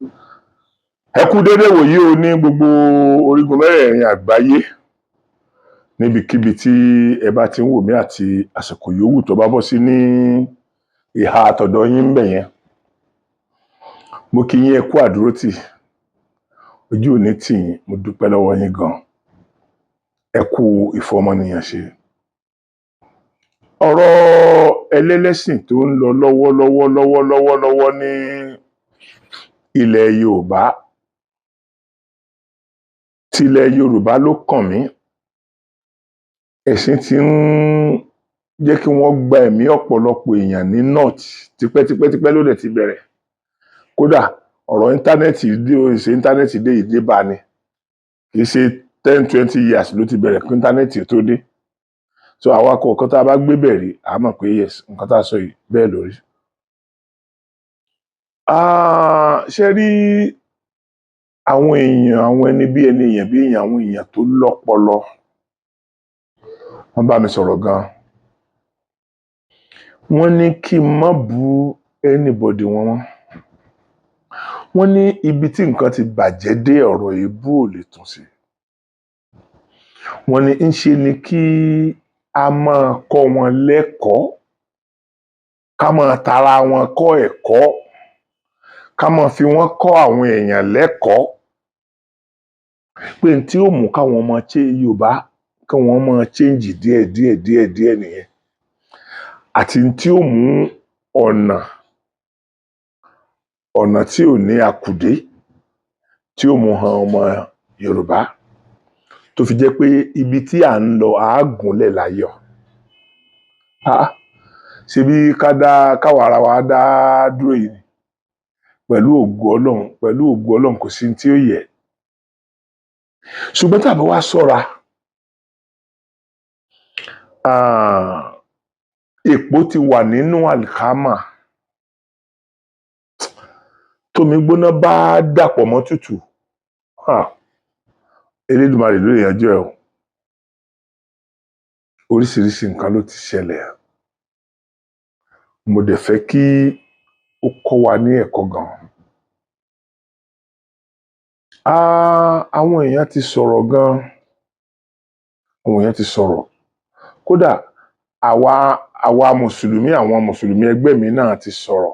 Ẹ kú dédé wòyí o ní gbogbo orígun mẹ́rẹ̀ẹ̀rin àgbáyé níbikíbi tí ẹ bá ti ń wò mí àti àsìkò yòówù tó bá bọ́ sí ní ìhà àtọ̀dọ̀ yín ńbẹ̀ yẹn. Mo kí yín ẹ kú àdúrótì, ojú ò ní tì yín, mo dúpẹ́ lọ́wọ́ yín gan. Ẹ kú ìfọmọnìyàn ṣe. Ọ̀rọ̀ ẹlẹ́lẹ́sìn tó ń lọ lọ́wọ́lọ́wọ́ ní ilẹ̀ Yorùbá, tilẹ̀ Yorùbá ló kàn mí. Ẹ̀sìn ti ń jẹ́ kí wọ́n gba ẹ̀mí ọ̀pọ̀lọpọ̀ èèyàn ní north tipẹ́tipẹ́ ló dẹ̀ ti bẹ̀rẹ̀. Kódà ọ̀rọ̀ íńtánẹ́ẹ̀tì dé ìdí bá ni, kì í ṣe 10-20 years ló ti bẹ̀rẹ̀ kí íńtánẹ́ẹ̀tì tó dé. So àwa kọ̀ọ̀kan tá a bá gbé bẹ̀rẹ̀ a mọ̀ pé yes, nǹkan tá a sọ yìí bẹ́ẹ̀ lórí. Ṣé rí àwọn èèyàn, àwọn ẹni bí ẹni èèyàn bí èèyàn, àwọn èèyàn tó lọ́pọlọ, wọ́n bá mi sọ̀rọ̀ gan. Wọ́n ní kí n má bú anybody wọn mọ́. Wọ́n ní ibi tí nǹkan ti bàjẹ́ dé ọ̀rọ̀ èébú ò lè tún sí. Wọ́n ní ń ṣe ni kí a máa kọ́ wọn lẹ́kọ̀ọ́, ká máa tara wọn kọ́ ẹ̀kọ́, ká máa fi wọ́n kọ́ àwọn èèyàn lẹ́kọ̀ọ́, pé tí ó mú káwọn ọmọ Yorùbá kí wọ́n máa change díẹ̀ nìyẹn. Àti tí ó mú ọ̀nà tí ò ní akùdé tí ó mú han ọmọ Yorùbá, tó fi jẹ́ pé ibi tí à ń lọ àágúnlẹ̀ láyọ̀. Ṣebí káwa ara wa dá dúró yìí pẹ̀lú ògo Ọlọ́run kò sí tí ó yẹ. Ṣùgbọ́n tàbí wá ṣọ́ra, èpò ti wà nínú àlìkámà. Tómi gbóná bá dàpọ̀ mọ́ tútù, Elédùmarè ló lè yanjú ẹ̀ o. Oríṣiríṣi nǹkan ló ti ṣẹlẹ̀. Mo dẹ̀ fẹ́ kí ó kọ́ wa ní ẹ̀kọ́ gan. Àwọn èèyàn ti sọ̀rọ̀ gan. Àwọn èèyàn ti sọ̀rọ̀. Kódà àwa mùsùlùmí, àwọn mùsùlùmí ẹgbẹ́ mi náà ti sọ̀rọ̀.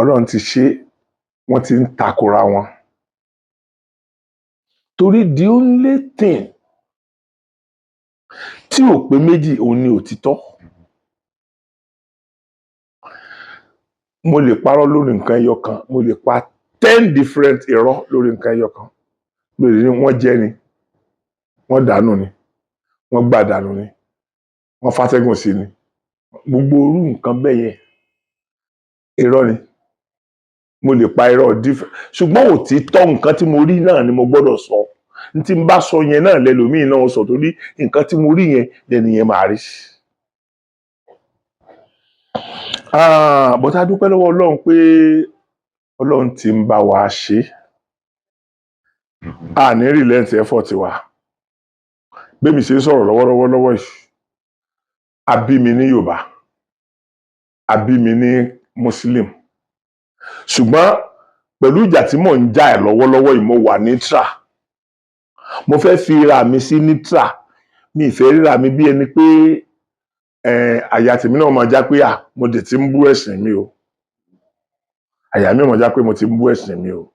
Ọlọ́run ti ṣe, wọ́n ti ń takora wọn. Torí the only thing tí ò pé méjì òun ni òtítọ́. Mo lè parọ́ lórí nǹkan ẹyọ kan, mo lè pa 10 different irọ́ lórí nǹkan ẹyọ kan. Lórí ni wọ́n jẹ́ ni, wọ́n dànù ni, wọ́n gbà dànù ni, wọ́n fàtẹ́gùn sí ni. Gbogbo orú nǹkan bẹ́ẹ̀ yẹn irọ́ ni. Mo lè pa irọ́ different. Ṣùgbọ́n òtítọ́ nǹkan tí mo rí náà ni mo gbọ́dọ̀ sọ. Ní tí n bá sọ yẹn náà lẹ́lòmíì náà sọ, torí nǹkan tí mo rí yẹn lẹ́nìyẹn máa rí. But a dúpẹ́ lọ́wọ́ Ọlọ́run pé Ọlọ́run ti ń bá wa ṣe. A ní relent effort wa. Bẹ́mi ṣe ń sọ̀rọ̀ lọ́wọ́ yìí, a bí mi ní Yorùbá, a bí mi ní Muslim. Ṣùgbọ́n pẹ̀lú ìjà tí mò ń jà ẹ̀ lọ́wọ́lọ́wọ́ yìí, mo wà neutral. Mo fẹ́ fi ra mi sí neutral. Mi ì fẹ́ ríra mi bí ẹni pé àyà tèmi náà máa já pé mo dẹ̀ ti ń bú ẹ̀sìn mi o. Àyà mi máa já pé mo ti ń bú ẹ̀sìn mi o.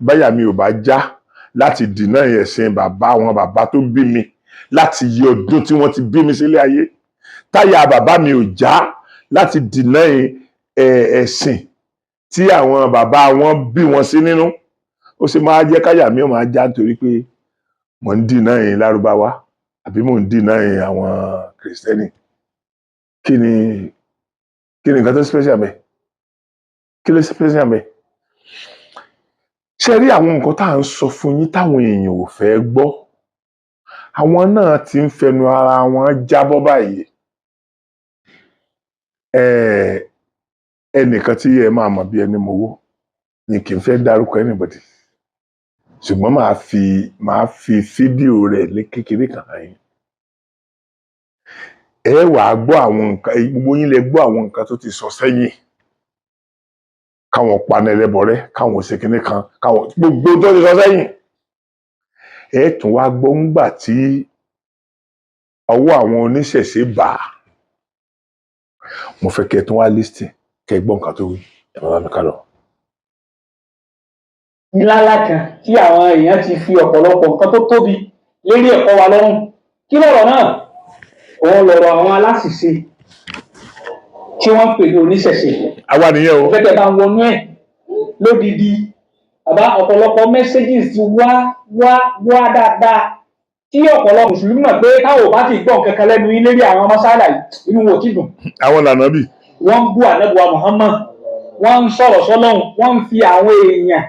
Báyà mi ò bá já láti deny ẹ̀sìn bàbá àwọn bàbá tó bí mi láti yí ọdún tí wọ́n ti bí mi sílé ayé. Táyà bàbá mi ò já láti deny ẹ̀sìn tí àwọn bàbá wọn bí wọn sí nínú. Ó ṣe máa jẹ́ káyà mi ó máa já nítorí pé mò ń deny Lárúbáwá àbí mò ń deny àwọn Kìrìsìtẹ́nì. Kí ni nǹkan tó special bẹ́ẹ̀? Kí ló special bẹ́ẹ̀? Ṣé rí àwọn nǹkan tá à ń sọ fún yín táwọn èèyàn ò fẹ́ gbọ́? Àwọn náà ti ń fẹnu ara wọn jábọ́ báyìí. Ẹnìkan tí ẹ máa mọ̀ bí ẹni mowó ni kì í fẹ́ dárúkọ anybody. Ṣùgbọ́n màá fi fídíò rẹ̀ ní kékeré kan hàn yín. Ẹ wàá gbọ́ àwọn nǹkan, gbogbo yín lẹ gbọ́ àwọn nǹkan tó ti sọ sẹ́yìn. káwọn paná ẹlẹ́bọrẹ́ káwọn ṣe kinní kan káwọn gbogbo tó ti sọ sẹ́yìn ẹ tún wá gbọ́ ńgbà tí ọwọ́ àwọn oníṣẹ̀ṣe bà á mo fẹ́ kẹ́ tún wá lísìn kẹ́ gbọ́ nǹkan tó wí ẹ bá mi ká lọ. ńláńlá kan tí àwọn èèyàn ti fi ọ̀pọ̀lọpọ̀ nǹkan tó tóbi lérí ẹ̀kọ́ wa lọ́rùn kí lọ̀rọ̀ náà òun lọ̀rọ̀ àwọn aláṣìṣe tí wọ́n ń pè ní oníṣẹ̀ṣe. àwa nìyẹn o. fẹ́kẹ̀ bá wọnú ẹ̀ lódìdí àbá ọ̀pọ̀lọpọ̀ messages ti wá dáadáa tí ọ̀pọ̀lọpọ̀ mùsùlùmí mọ̀ pé táwọn ò bá ti gbọ́ nǹkan kan lẹ́nu yín lérí àwọn mọ́sálà yìí inú wọn ò tí dùn. àwọn lànà bì. wọ́n ń bú ànábì wa Muhammad wọ́n ń sọ̀rọ̀ sọ́lọ́hun wọ́n ń fi àwọn èèyàn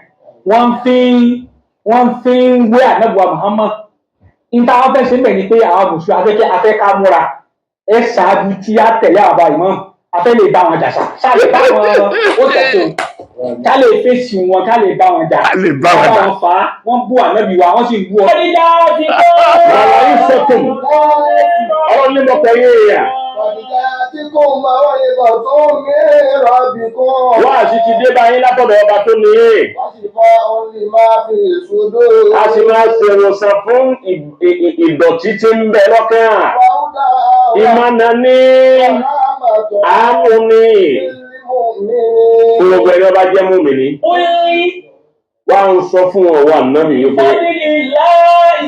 wọ́n fi ń wé ànábì wa Muhammad. níta wọn fẹ́ ṣe ń bẹ̀ ni pé àwọn mùsùlùmí afẹ́ ká múra ẹ ṣáájú tí a tẹ̀lé àbá ìmọ̀ afẹ́ lè bá wọn jà ṣáà lè bá wọn ó tẹ̀sán ká lè fèsì wọn ká lè bá wọn jà wọn fà á wọn bú ànábì wa wọn sì bú ọ. ọ̀dìjà ti kọ́ ọ̀rọ̀ yìí sọ̀tún ọ̀rọ̀ ní mọ̀pẹ́ yé yà. ọ̀dìjà tí kò máa wáyé bọ̀ tó ní rọ̀bì kan. wá àṣì ti dé báyìí látọ̀dọ̀ ọba tó ní yé. wọ́n sì fọ́ òní máa fi èsòdó. a sì máa ṣe ìwòsàn fún ìdọ̀tí tí ń bẹ lọ́kàn. ìmọ̀nà ní àánú ní fún gbogbo ẹni ọba jẹ́ mùmínì. wá ń sọ fún ọwọ́ ànábì yìí pé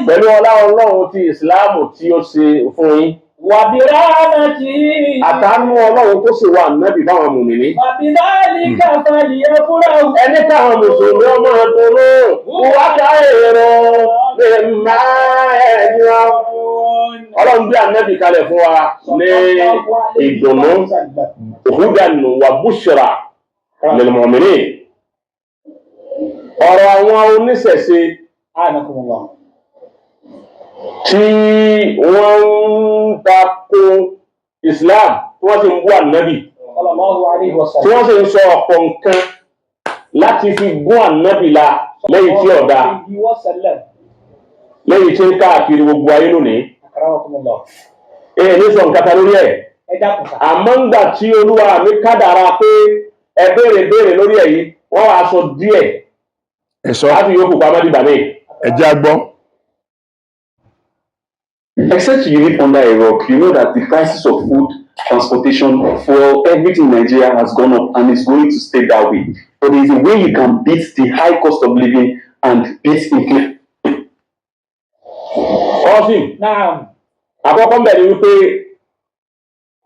pẹ̀lú ọlá ọlọ́run ti ìsìláàmù tí ó ṣe fún yín. wàbírà àmàtì. àtàánú ọlọ́run tó ṣe wà ànábì báwọn mùmínì. wàbírà ní káfáàlì ẹ̀fúrà. ẹni káwọn mùsùlùmí ọmọ dùnú wákà èrò lè má ẹ̀yàn. ọlọ́run bí ànábì kalẹ̀ fún wa ní ìdùnnú hudan wa bushra lil mu'minin. ọ̀rọ̀ àwọn oníṣẹ̀ṣe tí wọ́n ń tako Islam tí wọ́n sì ń bú ànábì tí wọ́n sì ń sọ ọ̀pọ̀ nǹkan láti fi gún ànábì la lẹ́yìn tí ọ̀dà lẹ́yìn tí ń káàkiri gbogbo ayé lónìí. ní sọ nǹkan kan lórí ẹ̀ àmọ́ ńgbà tí olúwa mi kádàrá pé ẹ béèrè lórí ẹ̀ yìí wọ́n wá sọ díẹ̀ láti yókù pamọ́ dìgbà míì. ẹ jẹ́ àgbọ́. Except you live under a rock, you know that the prices of food, transportation, for everything in Nigeria has gone up and is going to stay that way. But there is a way you can beat the high cost of living and beat inflation. Ọ̀sìn, àkọ́kọ́ bẹ̀rẹ̀ wípé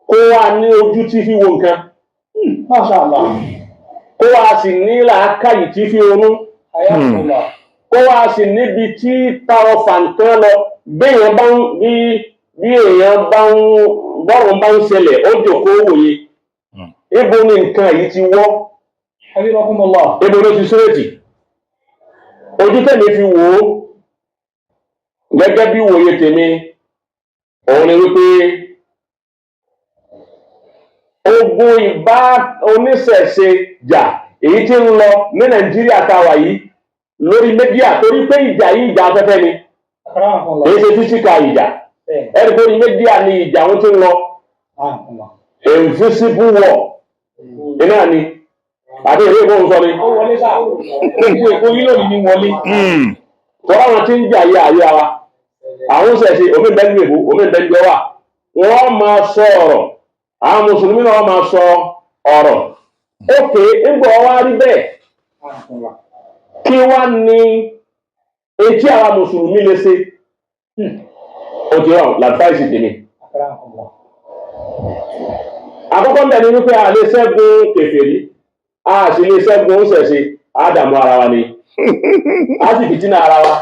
kó wá ní ojú tí fi wo nǹkan. Kó wá sì ní làákàyè tí fi ronú. Kó wá sì níbi tí tàwọn fàǹtán lọ. Bí èèyàn bá ń bọ́rùn bá ń ṣẹlẹ̀ ó jókòó wòye. Ibo ni nǹkan yìí ti wọ́? Ibo ló ti sírètì? Ojú tèmi fi wò ó gẹ́gẹ́ bí wòye tèmi òun ni wípé ogun ìbá oníṣẹ̀ṣe jà èyí tí ń lọ ní Nàìjíríà táwa yìí lórí mídíà torí pé ìjà yìí ìjà afẹ́fẹ́ ni èyí ṣe físíkà ìjà ẹni tó ní mídíà ni ìjà wọn ti ń lọ invisible war iná ni àti èrè ìbọn sọ ni èkó yìí lónìí ní wọlé. tọ́lá wọn ti ń jà yí àyè wa àwọn ṣẹ̀ṣẹ̀ omi bẹ́ẹ̀ ní èbó omi bẹ́ẹ̀ ní ọwà wọ́n máa sọ ọ̀rọ̀ àwọn mùsùlùmí náà máa sọ ọ̀rọ̀ ókè ńgbọ́ wá rí bẹ́ẹ̀ kí wá ní etí àwọn mùsùlùmí lè ṣe ó ti rán làdífáìsì tèmi. àkọ́kọ́ bẹ́ẹ̀ ni wípé a lè ṣẹ́gun kèfèrí a sì lè ṣẹ́gun ṣẹ̀ṣe á dààmú ara wa ni a sì fìtínà ara wa.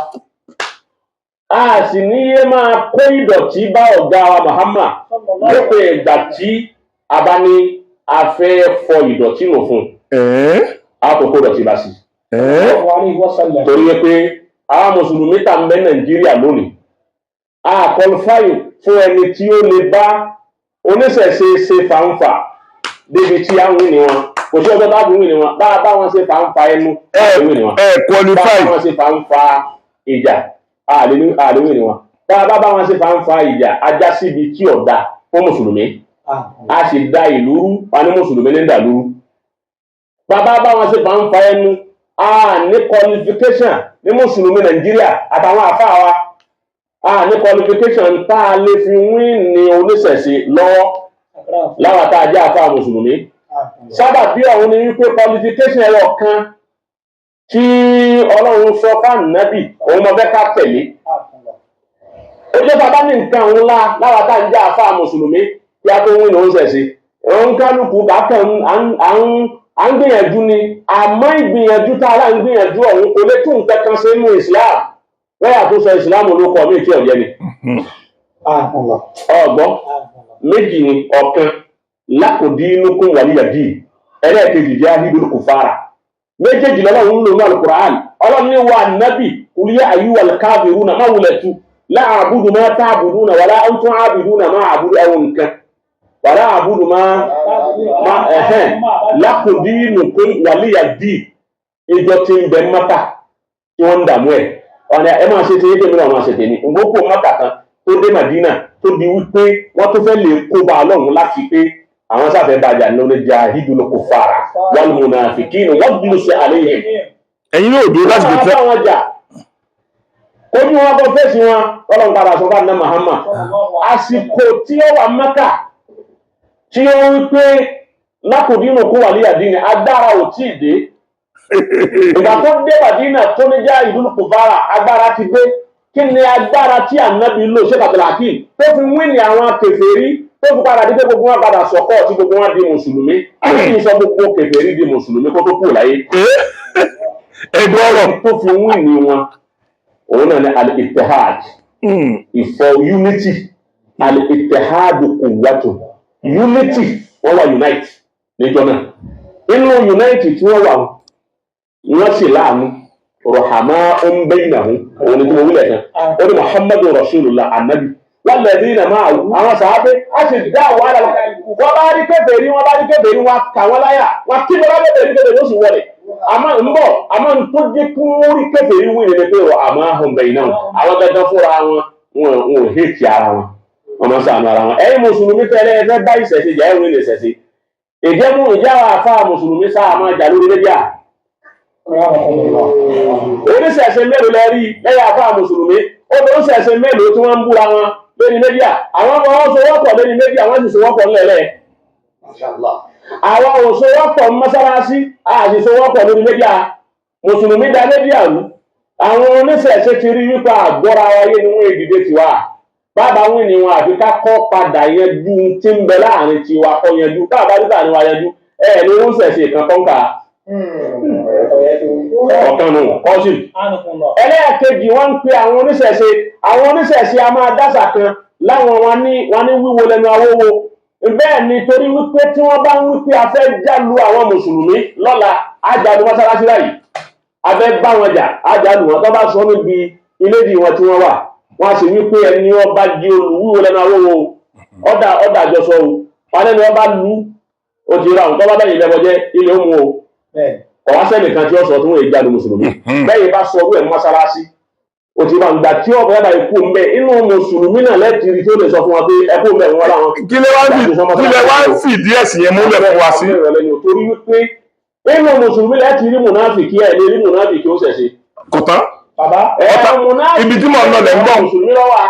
A sì ní yé máa kó ìdọ̀tí bá ọ̀gá wa Muhammad lópin ìgbà tí a bá ní a fẹ́ fọ ìdọ̀tí nù fún a kò kó ìdọ̀tí bá sí. torí pé àwọn mùsùlùmí tà ń bẹ Nàìjíríà lónìí a kọlifáyò fún ẹni tí ó lè bá oníṣẹ̀ṣe ṣe fàǹfà débi tí a ń wí ni wọn kò sí ọjọ́ bá wí ni wọn bá wọn ṣe fàǹfà ẹnu wí ni wọn bá wọn ṣe fàǹfà ìjà àlewé ni wọn bá wọn ṣe fàǹfà ìjà ajá síbi tí ọ̀dà fún mùsùlùmí a sì da ìlú rú wa ní mùsùlùmí ní ìdàlúrú bàbá bá wọn ṣe bá ń fa ẹnu ní qualification ní mùsùlùmí Nàìjíríà àtàwọn àfáà wa ní qualification tá a lè fi wín ní oníṣẹ̀ṣe lọ́wọ́ láwọn tá a jẹ́ àfáà mùsùlùmí sábà bí ọ̀hún ni wípé qualification ẹ̀rọ kan tí Ọlọ́run sọ fáànù nábì òun mọ bẹ́ẹ̀ ká tẹ̀lé ojú bàbá ní nǹkan òun láwọn tá a jẹ́ àfáà mùsùlùmí kí a tó wín ní oníṣẹ̀ṣe òun kálukú bákan à ń gbìyànjú ni àmọ́ ìgbìyànjú tá a rà ń gbìyànjú ọ̀hún kò lè tún nǹkan kan ṣe nínú Islam lẹ́yà tó sọ Islam ló kọ́ mí tí ọ̀jẹ́ ni. ọgbọ́n méjì ni ọ̀kan lakudinukum waliyadi ẹlẹ́ẹ̀kejì jẹ́ ahidul kufara méjèèjì lọ́lọ́run ń lò ní alukur'an ọlọ́run ní wa nábì kuliya ayyuhal kafiruna má wulẹ̀ tu la a'budu ma ta'buduna wala antum a'buduna ma a'budu àwọn nǹkan wàrà àbúrò máa lakudinukum waliyadi ìjọ tí ń bẹ mọ́ta tí wọ́n ń dààmú ẹ̀ ọ̀nà ẹ máa ṣe ti yéé mìíràn máa ṣe tèmi ngbókò mọ́ta kan tó dé Madina tó di wípé wọ́n tó fẹ́ lè kó bá Ọlọ́run láti pé àwọn sáfẹ́ bàjá lórí jahidul kufara wal munafiqina waghlus alayhim. ẹ̀yin yóò dúró láti gbé tẹ́ wọn jà kó ní wọn bọ́ fèsì wọn Ọlọ́run padà sọ fún àná Muhammad àsìkò tí ó wà Mẹ́kà tí ó ń pé lakudinukum waliyadi ni agbára ò tí ì dé ìgbà tó dé Madina tó ní jahidul kufara agbára ti dé kí ni agbára tí ànábì lò ṣe pàtàkì tó fi wí ní àwọn kèfèrí tó fi padà dídé gbogbo wọn padà sọkọ tí gbogbo wọn di mùsùlùmí kí ni sọ gbogbo kèfèrí di mùsùlùmí kó tó kù láyé ẹgbẹ́ ọ̀rọ̀ tó fi wí ní wọn òun náà ní al-ittihad ìfọ̀ unity al-ittihad quwwatu unity wọ́n wà unite níjọ náà inú unite tí wọ́n wà wọ́n sì láàánú rọ̀hàmá bainahum òun ni tí mo wílẹ̀ kan ó ní Muhammadu Rasulullah anabi walladhina ma'ahu àwọn sàábé á sì dá àwọn àlà wọ́n bá rí kèfèrí wọn kà wọ́n láyà wọn kí bọ́lá kèfèrí ó sì wọlé àmọ́ n tó jẹ́ kí wọ́n rí kèfèrí wí ni pé rọ̀hàmá bainahum àwọn gẹ́gẹ́ fúnra wọn ò hẹ́ẹ̀kì ara wọn wọn máa sàánú ara wọn ẹ̀yin mùsùlùmí tẹ́lẹ̀ ẹ fẹ́ bá ìṣẹ̀ṣe jà ẹ̀rùn ilẹ̀ ìṣẹ̀ṣe ìjẹ́mú ìjáwá àfáà mùsùlùmí sáà máa jà lórí lẹ́jà oníṣẹ̀ṣe mélòó lẹ rí lẹ́yìn àfáà mùsùlùmí oníṣẹ̀ṣe mélòó tí wọ́n ń búra wọn lórí lẹ́jà àwọn ọmọ wọn so wọ́pọ̀ lórí lẹ́jà wọ́n sì so wọ́pọ̀ ńlẹ̀lẹ̀ àwọn ò so wọ́pọ̀ mọ́sálásí àti so wọ́pọ̀ lórí lẹ́jà mùsùlùmí dá lẹ́jà rú àwọn oníṣẹ̀ṣe ti rí wípé àgbọ́ra wáyé ni wọ́n èdìdé tiwa bàbá wọn ni wọn àfi ká kọ́ padà yanjú tí ń bẹ láàrin tiwa kọ́ yanjú káàbá nígbà ni wọ́n yanjú ní wọ́n ṣẹ̀ṣẹ̀ kan kọ́ńkà ọ̀kan nù kọ́sìm. ẹlẹ́ẹ̀kejì wọ́n ń pe àwọn oníṣẹ̀ṣe a máa dásà kan láwọn wọn ní wíwo lẹ́nu awówó bẹ́ẹ̀ ni torí wípé tí wọ́n bá ń wípé a fẹ́ jálu àwọn mùsùlùmí lọ́la ájàlú mọ́sálásí báyìí a fẹ́ bá wọn jà ájàlú wọn tó bá sọ níbi ilédì wọn tí wọ́n wà wọ́n á sì wípé ẹni wọ́n bá di olùwíwo lẹ́nu awówó ọ̀dà àjọsọ o wọn lẹ́nu wọn bá lu ó ti ra òun tó bá bẹ́yìn lẹ́bọ̀jẹ́ ilé ó mu o ọ̀wá sẹ́nìkan tí ó sọ tún èjì àdó mùsùlùmí bẹ́yìn bá sọ ọdún ẹ̀ mọ́sálásí ó ti máa ń gbà tí ọ̀bẹ yàrá ikú mbẹ inú mùsùlùmí náà lẹ́tìrì tó lè sọ fún wa pé ẹkú mbẹ wọn láwọn. kí lè wá ń fìdí ẹ̀sìn yẹn múlẹ̀ fún wa sí. torí wípé inú mùsùlùmí lẹ́tìrì múnáfìkì ẹ̀ lè rí múnáfìkì ó ṣẹ̀ṣẹ̀. kò tán bàbá ibi tí mò ń lọ lẹ́ ń bọ̀. mùsùlùmí lọ́wọ́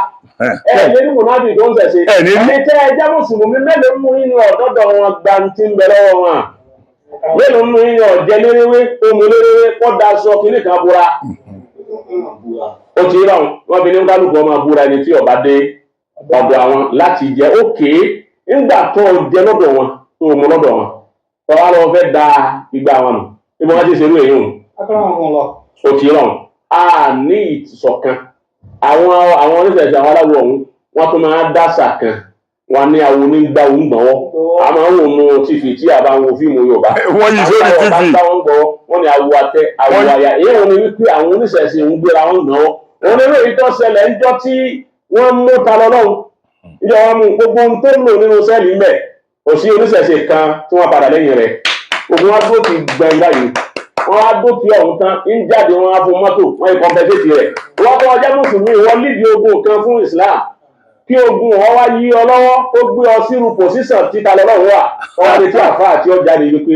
ẹ̀ lè rí múnáfìkì ó ṣẹ̀ṣẹ̀. ẹni tẹ́ ẹ jẹ́ mùsùlùmí mélòó mú inú ọ̀dọ́dọ̀ wọn gbanti ń bẹ lọ́wọ́ wọn mélòó mú inú ọ̀jẹ̀ léréwé omi léréwé kọ́ da aṣọ kìnnì kan búra ó ti rà wọn fi ní kálukú ọmọ búra ẹni tí ọba dé ọ̀dọ̀ àwọn láti jẹ òkè ńgbà tó jẹ lọ́dọ̀ wọn tó mú lọ́dọ̀ wọn tó wá lọ fẹ́ da igba wọn nù ibi wọn ti ṣerú èyí hùn ó ti rà á ní ìṣọ̀kan àwọn oníṣẹ̀ṣẹ̀ àwọn aláwọ̀ ọ̀hún wọn tó máa dásà kan wọn ní àwọn onígbà òun gbọ̀wọ́ a máa ń wò mú tìfì tí a bá ń wo fíìmù Yorùbá wọ́n yìí sórí tìfì wọ́n ní àwọ̀ àtẹ àwọ̀ àyà èyí wọn ni wípé àwọn oníṣẹ̀ṣẹ̀ ń gbéra wọn gbọ̀wọ́ wọn ní lóyún tó ṣẹlẹ̀ ńjọ́ tí wọ́n mú ta lọ́lọ́run ìjọ wọn mú gbogbo ohun tó ń lò nínú sẹ́ẹ̀lì ńbẹ̀ kò sí oníṣẹ̀ṣẹ̀ kan tí wọ́n padà lẹ́yìn rẹ̀ ogun wọn tó ti gbẹ̀ngbà yìí wọ́n á dó ti ọ̀hún tán ń jáde wọn á fún mọ́tò wọ́n yìí kọ́ńpẹ́tẹ́tì rẹ̀ wọ́n tó ọjọ́ mùsùlùmí wọ́n lídìí ogun kan fún Islam kí ogun wọn wá yí ọ lọ́wọ́ ó gbé ọ sírù pòsíṣàn títa lọ́wọ́ wà wọn lè tí àfa àti ọjà lè wípé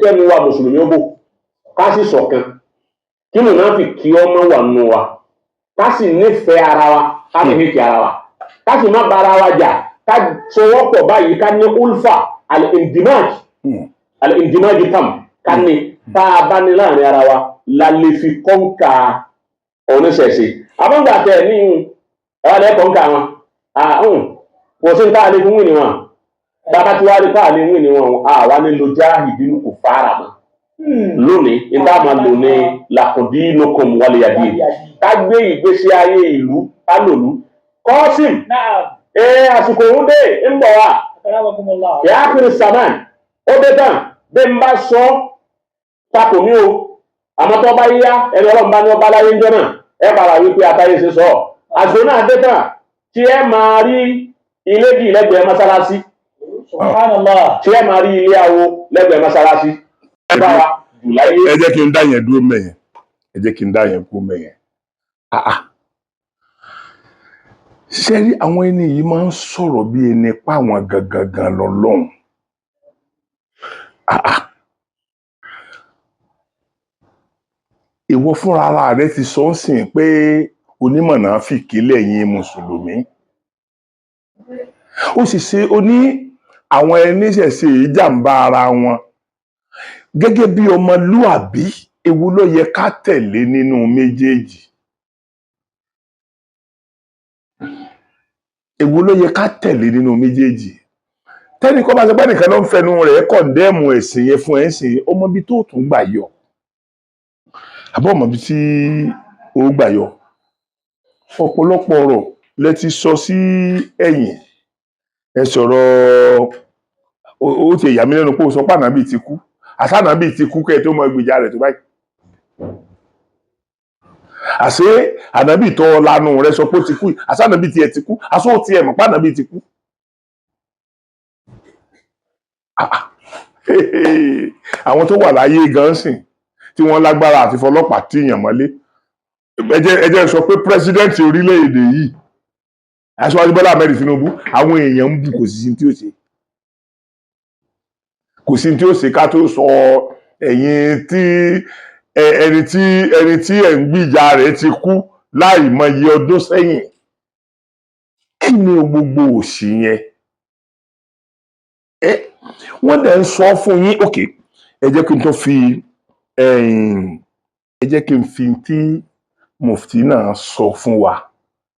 kẹ́nu wa mùsùlùmí ó bò ká sì ṣọ̀kan kí mùnáfíkí ọmọ wà nù wa ká sì nífẹ̀ẹ́ ara wa ká sì nífẹ̀ẹ́ ara wa ká sì má bára wa jà ká sowọ́pọ̀ báyìí ká ní ulfa al-indimaj tam ká ní tá a bá ní láàrin ara wa la lè fi kọ́ńkà oníṣẹ̀ṣe abọ́ǹgbà tẹ̀ ní ẹ̀wà lẹ́ kọ́ńkà wọn kò sí tá a lè fún wí ni wọn bàbá tí wàá rí tá a lè wí ni wọn àwa nílò jáhìdínú kò fara mọ́ lónìí nígbà máa lò ní lakundinukum waliyadin ká gbé ìgbésí ayé ìlú ká lòlú kọ́sìm àsìkò òun dé ń bọ̀ wá yàá kiri saman ó dé tán bẹ́ẹ̀ ń bá sọ takò mí o àmọ́ tó bá yíyá ẹni ọlọ́run bá ní ọba láyé ń jọ náà ẹ bára wípé àtàyè ṣe sọ àsìkò náà dé tán tí ẹ máa rí ilé bíi lẹ́gbẹ̀ẹ́ mọ́sálásí tí ẹ máa rí ilé awo lẹ́gbẹ̀ẹ́ mọ́sálásí ẹ jẹ́ kí n dá yẹn dúró mẹ́yẹn ẹ jẹ́ kí n dá yẹn kú mẹ́yẹn ṣé rí àwọn ẹni yìí máa ń sọ̀rọ̀ bí ẹni pa àwọn gangan lọ́lọ́run ìwọ fúnra ara rẹ ti sọ ń sìn pé onímọ̀nàfíkí lẹ́yìn mùsùlùmí ó sì ṣe ó ní àwọn ẹni ṣẹ̀ṣẹ̀ ìjàmbá ara wọn gẹ́gẹ́ bí ọmọlúàbí èwo ló yẹ ká tẹ̀lé nínú méjèèjì èwo ló yẹ ká tẹ̀lé nínú méjèèjì tẹ́nì kan bá ṣe pé nìkan ló ń fẹnu rẹ̀ kọ̀ǹdẹ́ẹ̀mù ẹ̀sìn yẹn fún ẹ̀sìn ọmọ bíi tó tún gbà yọ àbọ̀ ọmọ bíi tí ó gbà yọ ọ̀pọ̀lọpọ̀ ọ̀rọ̀ lẹ ti sọ sí ẹ̀yìn ẹ sọ̀rọ̀ ó ti yà mí lẹ́nu pé ó sọ pé ànábì ti kú àsànábì ti kú kẹ́ ẹ tó mọ gbèjà rẹ̀ tó báyìí àṣé ànábì tó lanu rẹ̀ sọ pé ó ti kú àsànábì tiẹ̀ ti kú àṣọ ò tiẹ̀ mọ̀ pé ànábì ti kú. àwọn tó wà láyé gan sìn tí wọ́n lágbára àti fọlọ́pàá tíyàn mọ́lé ẹ jẹ́ sọ pé pírẹsidẹ́ǹtì orílẹ̀-èdè yìí Aṣíwájú Bọ́lá Ahmed Tinubu àwọn èèyàn ń bù kò sí tí ó ṣe kò sí tí ó ṣe ká tó sọ ẹ̀yìn tí ẹni tí ẹ̀ ń gbìjà rẹ̀ ti kú láì mọye ọdún sẹ́yìn kí ni gbogbo òṣì yẹn wọ́n dẹ̀ ń sọ fún yín òkè ẹ jẹ́ kí n tó fi ẹ jẹ́ kí n fi tí mufti náà sọ fún wa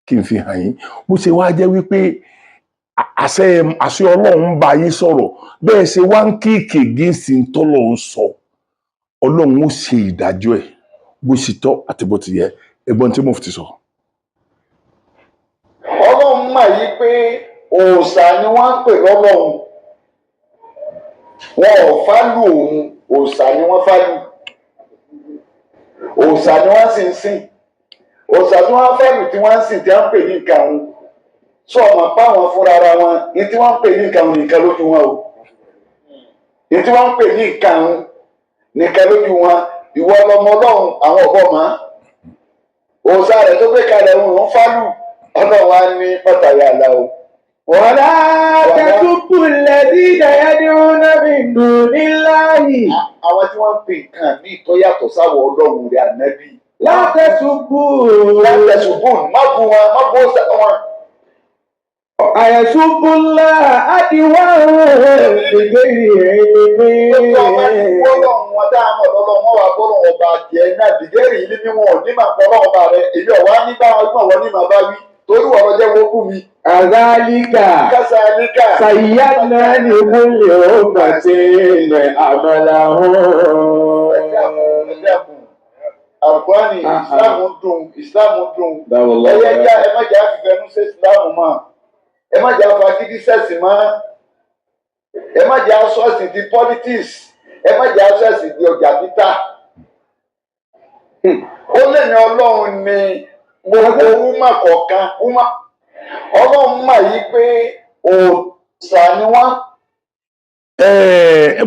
kí n fi hàn yín bó ṣe wá jẹ́ wípé àṣẹ Ọlọ́run bá yín sọ̀rọ̀ bẹ́ẹ̀ ṣe wá ń kíkè gíǹsì tọ́lọ́run sọ Ọlọ́run ó ṣe ìdájọ́ ẹ̀ bó ṣe tọ́ àti bó ti yẹ ẹ̀gbọ́n tí mufti sọ. Ọlọ́run mọ̀ yí pé òòṣà ni wọ́n ń pè lọ́lọ́run wọn ò fálù òun òòṣà ni wọ́n fálù òòṣà ni wọ́n sì ń sìn òòṣà tí wọ́n fálù tí wọ́n ń sìn tí wọ́n ń pè ní nǹkan òun sọ ọmọ pa àwọn fúnra ara wọn ní tí wọ́n ń pè ní nǹkan òun nìkan lójú wọn o ní tí wọ́n ń pè ní nǹkan òun nìkan lójú wọn ìwọ lọmọ Ọlọ́run àwọn ọ̀bọ mọ́ òòṣà rẹ̀ tó gbé kalẹ̀ òun ń fálù Ọlọ́run á ní pàtàkì àlà o. ولا تسبوا الذين يدعون من دون الله. àwọn tí wọ́n ń pè nǹkan ní tó yàtọ̀ sáwọ̀ Ọlọ́run rẹ̀ ànábì. لا تسبوا. لا تسبوا má bú wọn má bú wọn. أيسب الله عدوا بغير علم. Ọlọ́run wọn dá àmọ́ Ọlọ́run wọn wà gbọ́dọ̀ ọba jẹ́ náà bìgẹ́rì ilé ní wọn ò ní máa pọ̀ Ọlọ́run ọba rẹ̀ èyí ọ̀wá nígbà wọn ní màá bá wí torí wọn lọ́jọ́ wọn kú mi. Kazalika sayyana li kulli ummatin amalahum. Àgbọ́nì ìsìláàmù dùn ẹ̀yẹ́ já ẹ má jà fìfẹ́nu sí ìsìláàmù mọ́ ẹ má jẹ́ afagídí sẹ̀sìn mọ́, ẹ má jẹ́ aṣọ ẹ̀sìn di politics, ẹ má jẹ́ aṣọ ẹ̀sìn di ọjà títà. Ó lè ní Ọlọ́run ní gbogbo wúmà kọ̀ọ̀kan wúmà Ọlọ́run mà yí pé òòṣà ni wọ́n.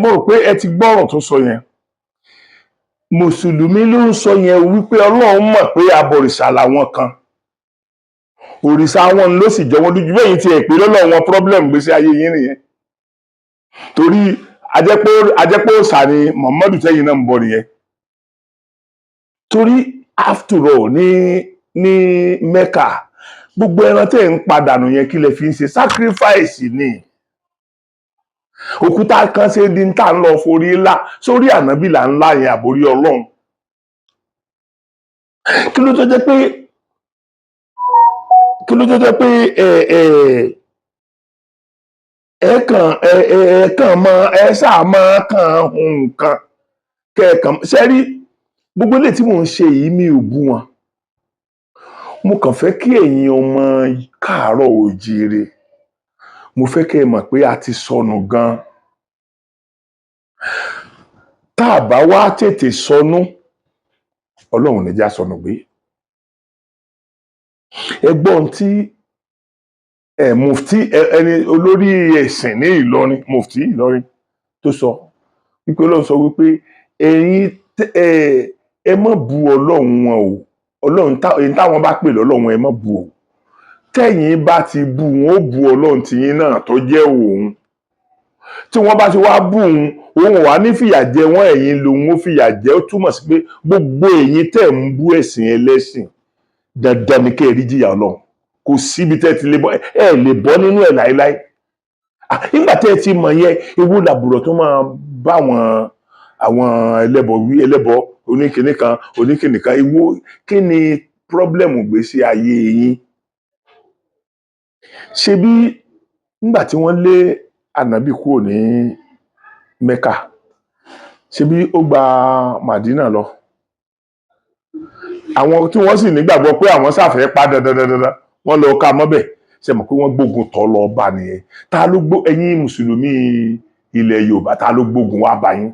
Mo rò pé ẹ ti gbọ́rọ̀ tó sọ yẹn. Mùsùlùmí ló ń sọ yẹn wípé Ọlọ́run mọ̀ pé abọ̀rìṣà làwọn kan, òrìṣà wọn ló sì jọ wọn lójú. Bẹ́ẹ̀ yìí ti ẹ̀ pé lọ́lọ́ wọn problem gbèsè ayé yín nìyẹn, torí ajẹ́pọ̀ òòṣà ni Muhammadu tẹ́yìn náà ń bọ̀ nìyẹn. Torí after all ní Mecca gbogbo ẹran tẹ́ ń padànù yẹn kí lẹ fi ń ṣe sacrifice ni. Òkúta kan ṣe di ń tà ń lọ forí ńlá sórí ànábì là ń lá yẹn àbórí Ọlọ́run. Kí ló tó jẹ́ pé ẹ sáà máa kàn nǹkan kẹ̀ẹ̀kan ṣẹ́rí. Gbogbo ilé tí mò ń ṣe yìí mi ò bú wọn, mo kàn fẹ́ kí ẹ̀yin ọmọ káàárọ̀ oòjíire, mo fẹ́ kẹ́ ẹ mọ̀ pé a ti sọnù gan. Tá a bá wá tètè sọnù, Ọlọ́run ní já sọnù gbé. Ẹgbọ́n tí mufti ẹni olórí ẹ̀sìn ní Ìlọrin, mufti Ìlọrin tó sọ wípé Ọlọ́run sọ wípé ẹ̀yin ẹ má bu Ọlọ́run wọn o, Ọlọ́run táwọn bá pè lọ́lọ́run ẹ má bu o. Tẹ́yìn bá ti bu wọn ó bu Ọlọ́run tiyín náà tó jẹ́ òun. Tí wọ́n bá ti wá bú òun wà ní fìyà jẹ wọ́n, ẹ̀yin lòun ó fìyà jẹ. Ó túmọ̀ sí pé gbogbo ẹ̀yin tẹ́ ń bú ẹ̀sìn ẹlẹ́sìn dandan ni kẹ́ ẹ rí jìyà Ọlọ́run. Kò síbi tẹ́ ti lè bọ́, ẹ lè bọ́ nínú ẹ̀ láéláé. Nígbà tẹ́ ẹ ti mọ̀ yẹn, ewu làbùrọ̀ tó máa bá àwọn ẹlẹ́bọ oníkìní kan ewu. Kí ni pírọ́blẹ̀mù gbèsè ayé yín? Ṣebí nígbà tí wọ́n lé ànábì kúrò ní Mẹ́kà, ṣebí ó gba Màdínà lọ. Àwọn tí wọ́n sì nígbàgbọ́ pé àwọn sáfẹ́ pa dandan wọ́n lọ ká mọ́bẹ̀, ṣe mọ̀ pé wọ́n gbógun tọ́ lọ bá nìyẹn. Ta ló ẹ̀yin mùsùlùmí ilẹ̀ Yorùbá, ta ló gbógun wá bá yín?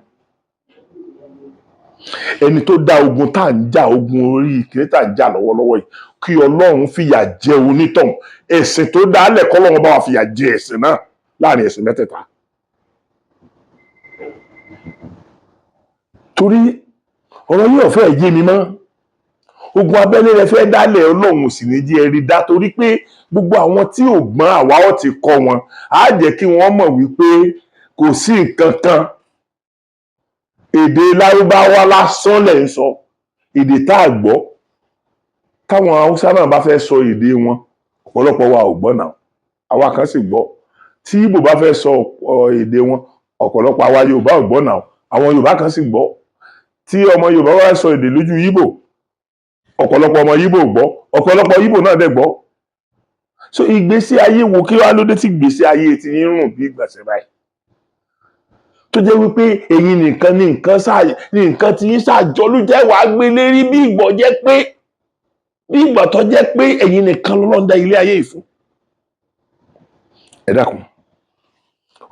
Ẹni tó dá ogun tá à ń jà, ogun orí ìkéré tá à ń jà lọ́wọ́lọ́wọ́ yìí, kí Ọlọ́run fìyà jẹ onítọ̀hún. Ẹ̀sìn tó dálẹ̀ kọ́lọ́run bá wa fìyà jẹ ẹ̀sìn náà láàrin ẹ̀sìn mẹ́tẹ̀ẹ̀ta. Torí ọ̀rọ̀ yóò fẹ́ yé mi mọ́. Ogun abẹ́lé rẹ fẹ́ dálẹ̀, Ọlọ́run sì ní jẹ́ ẹ̀rí dá, torí pé gbogbo àwọn tí ò gbọ́n àwa ò ti kọ́ wọn. Á jẹ́ kí wọ́n mọ̀ wípé kò sí nǹkan kan. Èdè Lárúbáwá lásán lẹ̀ ń sọ, èdè tá a gbọ́. Táwọn Haúsá náà bá fẹ́ sọ èdè wọn, ọ̀pọ̀lọpọ̀ wa ò gbọ́ náà, àwa kan sì gbọ́. Tí Ìgbò bá fẹ́ sọ èdè wọn, ọ̀pọ̀lọpọ̀ àwa Yorùbá ò gbọ́ náà, àwọn Yorùbá kan sì gbọ́. Tí ọmọ Yorùbá bá sọ èdè lójú Ìgbò, ọ̀pọ̀lọpọ̀ ọmọ Ìgbò gbọ́, ọ̀pọ̀lọpọ̀ Ìgbò náà dẹ̀ gbọ́. So ìgbésí ayé wo kí wá ló dé tí ìgbésí ayé ti ń rùn bí ìgbọ̀nsẹ̀ báyìí? Tó jẹ́ wípé ẹ̀yin nìkan ní nǹkan tí yín ṣàjọ ló jẹ́ wàá gbé lérí bí ìgbọ̀ jẹ́ pé bí ìgbà tó jẹ́ pé ẹ̀yin nìkan ló ń dá ilé ayé yìí fún. Ẹ dákun,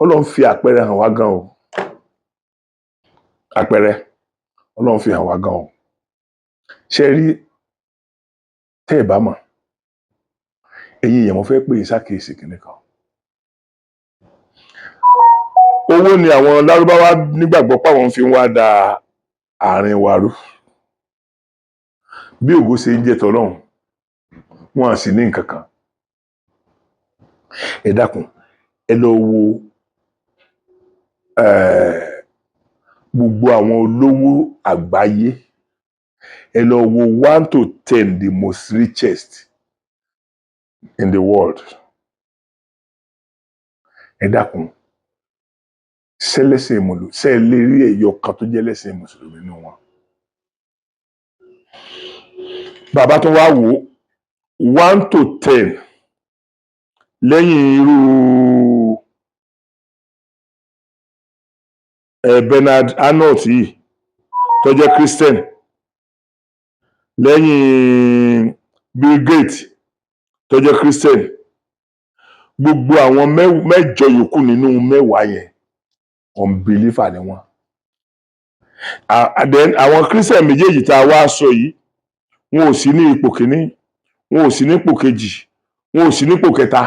Ọlọ́run fi àpẹẹrẹ hàn wá gan o. Àpẹẹrẹ Ọlọ́run fi hàn wá gan o. Ṣé rí, tẹ́ ẹ bá mọ̀, ẹ̀yin èèyàn mo fẹ́ pè é sákèésì kìnnì kan. Owó ni àwọn Lárúbáwá nígbàgbọ́ páwọn fi ń wá da àárín wa rú. Bí ògo ṣe ń jẹ́ tọ́lọ́run, wọn à sì ní nǹkan kan. Ẹ dákun, ẹ lọ wo gbogbo àwọn olówó àgbáyé. Ẹ lọ wo 1 to 10 the most richest in the world. Ẹ dákun, ṣẹlẹ́sìn mùlù ṣe lè rí ẹyọ kan tó jẹ́ lẹ́sìn mùsùlùmí nínú wọn. Bàbá tó wá wò 1 to 10 lẹ́yìn irú Bernard Arnault yìí tó jẹ́ Christian, lẹ́yìn Bill Gates tó jẹ́ Christian, gbogbo àwọn mẹ́jọ yòókù nínú mẹ́wàá yẹn unbeliever ni wọ́n. Then àwọn Christian méjèèjì tá a wá sọ yìí wọn ò sí ní ipò kìíní, wọn ò sí ní ipò kejì, wọn ò sí ní ipò kẹta.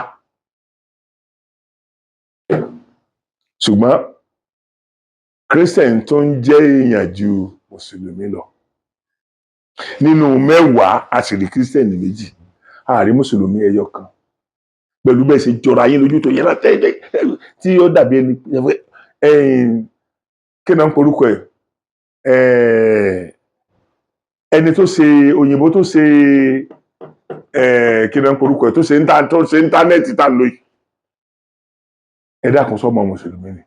Ṣùgbọ́n Christian tó ń jẹ́ èèyàn ju mùsùlùmí lọ. Nínú mẹ́wàá a sì rí Christian méjì, a rí mùsùlùmí ẹyọ kan. Pẹ̀lú bẹ́ẹ̀ ṣe jọra yín lójú tó yẹn láti tí ó dàbí ẹni kí náà ń porúkọ ẹ̀ ẹni tó ṣe òyìnbó tó ṣe kí náà ń porúkọ ẹ̀ tó ṣe íńtánẹ́ẹ̀tì tá lóyè. Ẹ dákun sọ́mọ mùsùlùmí ni.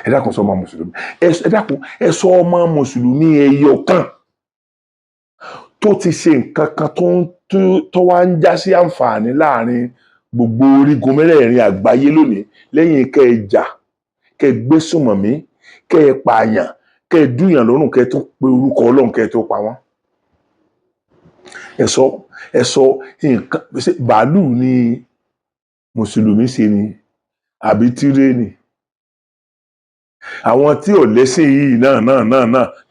Ẹ dákun sọ́mọ mùsùlùmí. Ẹ dákun ẹ sọ ọmọ mùsùlùmí ẹyọ kan tó ti ṣe nǹkan kan tó wá ń já sí àǹfààní láàrin gbogbo orígun mẹ́rẹ̀ẹ̀rin àgbáyé lónìí lẹ́yìn kẹ́ ẹ jà, kẹ́ ẹ gbé sùnmọ̀mí, kẹ́ ẹ pààyàn, kẹ́ ẹ dúyàn lọ́rùn, kẹ́ ẹ tó pe orúkọ Ọlọ́run, kẹ́ ẹ tó pa wọ́n. Ẹ sọ nǹkan bàálù ni mùsùlùmí ṣe ni àbí tírẹ́ẹ̀nì. Àwọn tí ò lẹ́sìn yìí náà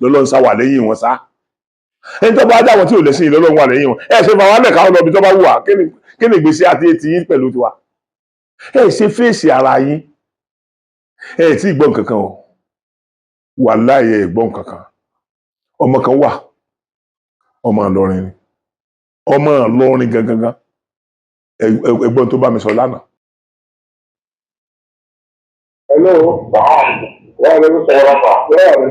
lọ́lọ́run sá wà lẹ́yìn wọn sá. Ẹni tó bá dá àwọn tí ò lẹ́sìn yìí lọ́lọ́run wà lẹ́yìn wọn. Ẹ ṣe fà wọ́n lẹ̀ka ọlọ́bi tó bá wù wá. Kí ni ìgbésí àti etí yín pẹ̀lú tiwa? Ẹ ṣe fèsì ara yín. Ẹ tí ì gbọ́ nǹkan kan o. Wàláhì ẹ gbọ́ nǹkan kan. Ọmọ kan wà. Ọmọ Ìlọrin ni. Ọmọ Ìlọrin gangan. Ẹgbọ́n tó bá mi sọ lánàá. Hello. Wọ́n lè sọ ọ̀rọ̀ pa. Wọ́n lè.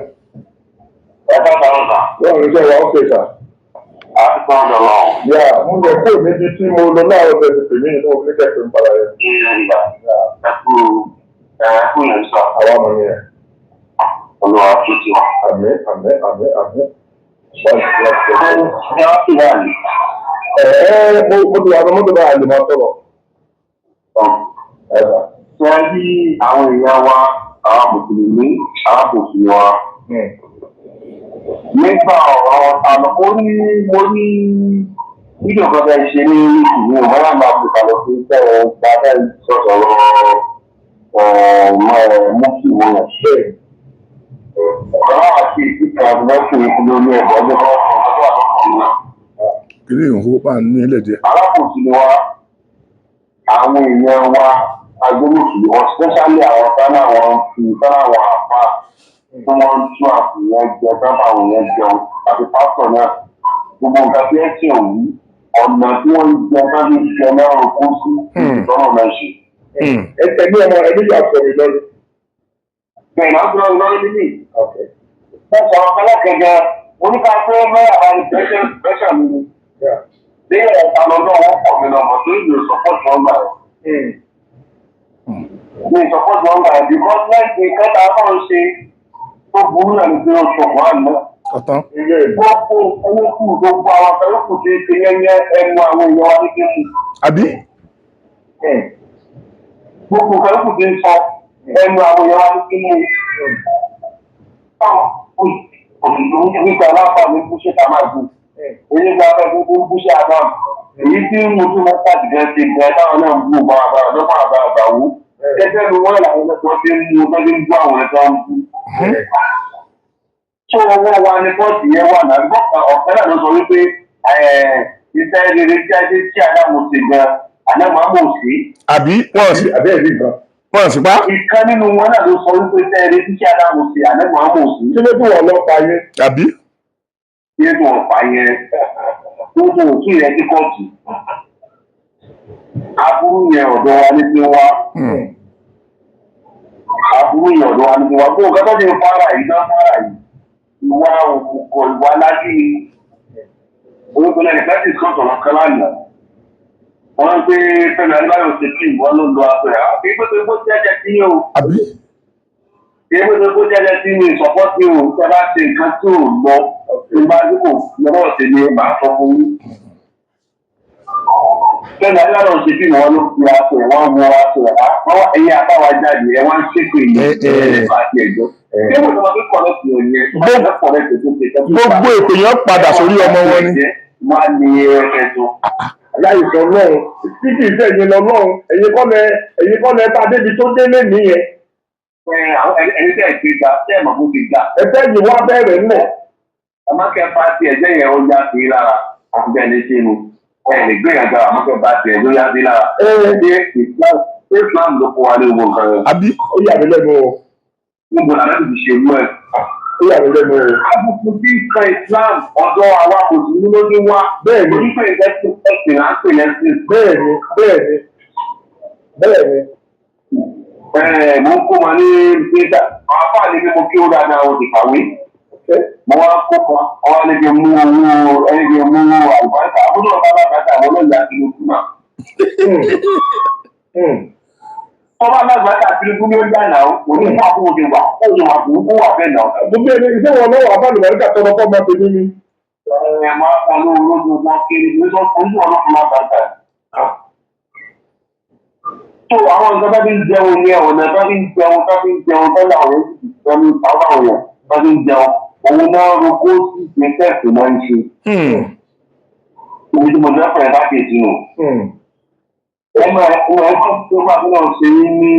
Ẹ̀ka sọ̀rọ̀ sà. Wọ́n lè sọ ọ̀rọ̀ ọ̀kẹ́ sà. Àtúntò ọ̀dọ̀ lọ. Yà mo lè kó méjì tí mo lọ náà lọ bẹ̀rẹ̀ pèmí ní òun ní kẹ̀kẹ́ ń para yẹn. Ẹ̀kú yẹn sọ. Àwa mọ̀ ní ẹ̀. Olúwa tó ti wà. Àmín. Mo ti wà lọ́mọdé bá àlè máa sọ̀rọ̀. Ṣé bí àwọn èèyàn wa, àwọn mùsùlùmí, àwọn mùsùlùmí wa? Nígbà ọ̀rọ̀ àlọ́ mo ní fídíò kan fẹ́ ṣe ní ìlú ìmọ̀ràn máa fi kalẹ̀ fún iṣẹ́ wọn gbàgbé sọ̀rọ̀ mọ́sí wọn ṣe. Ọ̀rọ̀ àti ìdíkà lọ́sùn lórí ẹ̀rọ ọdún kan ọdún àkọ́kọ́ náà. Ilé ìhòòhò bá ní ilẹ̀ díẹ̀. Alákòóso ni wa, àwọn èèyàn wa, agbóhùnsì wọn, especially àwọn tánà wọn fi tánà wọn àpá tí wọ́n ń tún àfihàn jẹ tábà àwọn yẹn jẹun àti pásítọ̀ náà. Gbogbo nǹkan tí ẹ ti òwú, ọ̀nà tí wọ́n ń jẹ tábí jẹ náà kó sí ìtọ́nà náà ṣe. Ẹ tẹ̀lé ọmọ ẹ níbi àkọ́rí lọ́rùn. Bẹ́ẹ̀ni, wọ́n gbọ́ lọ́rùn níbí. Wọ́n sọ ọ̀pẹ́lẹ́kẹ̀jẹ oníkàfẹ́ mẹ́rin àwọn ìgbésẹ̀ mi ni. Bí ẹ̀ka lọ́dọ̀ wọn pọ̀ mí lọ́mọ tó ìlú ìsọ̀pọ̀tì wọn gbà wọn. Ní ìsọ̀pọ̀tì wọn gbà wọn because láìpẹ́ kẹta náà ṣe tó burú náà ní pé ó ṣọ̀pọ̀ àná. Ọ̀tán. Gbogbo owókù gbogbo àwọn akẹ́kọ̀ọ́ ti ṣe yẹ́nyẹ́ ẹnu àwọn èèyàn wa ní kéṣù. Àbí? Gbogbo akẹ́kọ̀ọ́ ti ń sọ ẹnu àwọn èèyàn wa ní kéṣù. Òṣìṣẹ́ nípa aláǹfààní búṣẹ́ ká máa gbó. Onígbà fẹ́ tó búṣẹ́ Adam. Èyí tí mo tún mọ́ pàdé gan ṣe gan táwọn náà ń bú ọba àbára lọ́pọ̀ àbára wò. Gẹ́gẹ́ bí wọ́n làwọn ẹ̀kọ́ tí ń mú ọjọ́ ń bú àwọn ẹ̀kọ́ ń bú. Ṣé owó wa ní pọ́ọ̀tì yẹn wà náà? Ọ̀pẹ́ náà ló sọ wípé iṣẹ́ rere tí a dé tí Adam ṣe gan Adam mọ̀ sí. Àbí wọ́n sì Àbẹ́ẹ̀rí gan. wọ́n sì pa. Ìkan nínú wọn náà ló sọ wípé iṣẹ́ rere tí Adam ṣe Adam mọ̀ sí. Ṣé ló bí wọn lọ pa yẹn? Àbí? Ṣé tó ọ̀pá yẹn gbogbo òkú yẹn ti kọ́ọ̀tù? Aburú yẹn ọ̀dọ̀ wa ní ti wá. Aburú yẹn ọ̀dọ̀ wa ní ti wá. Kó o kẹ́kọ̀ọ́ ti ń fara yìí náà fara yìí. Ìwà òkùnkọ̀ ìwà lájú ni. Orúkọ náà nìkan ti sọ̀tọ̀ lọ́kàn lánàá. Wọ́n ń pé Fẹ́mi Adébáyọ̀ ṣe kí ìwọ́n ló lọ aṣọ ẹ̀. Kí gbogbo jẹ́jẹ́ sí yín o. Àbí? Kí gbogbo jẹ́jẹ́ sí yín ìsọ̀pọ̀ sí o. Ṣé bá ṣe nǹkan tí ò lọ? Ìgbà tí kò lọ́wọ́ ṣe ni màá sọ fún yín. Fẹ́mi Adébáyọ̀ ṣe kí ìwọ́n ló fi aṣọ ẹ̀ wọ́n wọ aṣọ ẹ̀. Àwọn ẹ̀yìn àbáwá jáde ẹ̀ wọ́n ń ṣépè yẹn àti ẹ̀jọ́. Gbogbo èpè yẹn padà sórí ọmọ wọn ni. Wọ́n á ní ẹ̀fẹ̀ tó. láì sọ lọ́hùn tí kì í sẹ́yìn lọ lọ́hùn ẹ̀yin kọ́ lẹ bá débi tó délé nìyẹn. ẹni tẹ́ ẹ̀ ti gbà tẹ́ ẹ̀ mọ̀ bó ti gbà. ẹgbẹ́ yìí wá bẹ̀rẹ̀ ńlẹ̀. àmọ́kẹ́ bá tiẹ̀ jẹ́ yẹn ó yá sí i lára àti bẹ́ẹ̀ ní sínú lè gbé ìyàgbá àmọ́kẹ́ bá tiẹ̀ ló yá sí i lára. Islam ló kó wa ní gbogbo nǹkan yẹn. àbí ó yà mí lẹ́nu o. níbo làwọn ti ṣe irú ẹ̀. ó yà mí lẹ́nu o. àbùkù bí ìkan Islam ọ̀dọ̀ àwa mùsùlùmí ló dé wá. bẹ́ẹ̀ni onífẹ́ ìdẹ́sìn ẹ̀sìn à ń pè lẹ́sìn. bẹ́ẹ̀ni. mo ń kó wọn ní píńtà àwọn afáà ní bí mo kí ó dáadáa o ti kàwé. mo wá kó kan ọwọ́ ẹni bí mú owó àlùbáríkà àbúrò ọba alágbàtà àwọn olóyè àti lókù náà. ọba alágbàtà àti lókù ní ó yá náà òní fún àkókò ti wà ó ti wà fún kó wà bẹ́ẹ̀ náà. gbogbo ẹni iṣẹ́ wọn lọ́wọ́ abálùbáríkà tọrọ fọ́ máa tẹ̀lé mi. máa kọ́ lójú wọn kiri ní sọ fún ìwọ ọlọ́pàá máa bàtà. tó àwọn nǹkan bá fi ń jẹun ní ọ̀nà bá fi ń jẹun tó láwọn ẹni àwọn àwọn bá fi ń jẹun òun náà roko sí ìpínlẹ̀ tó máa ń ṣe. ibi tí mo lọ́pàá bá kejì nù. ẹgbẹ́ tó bá fi náà ṣe ní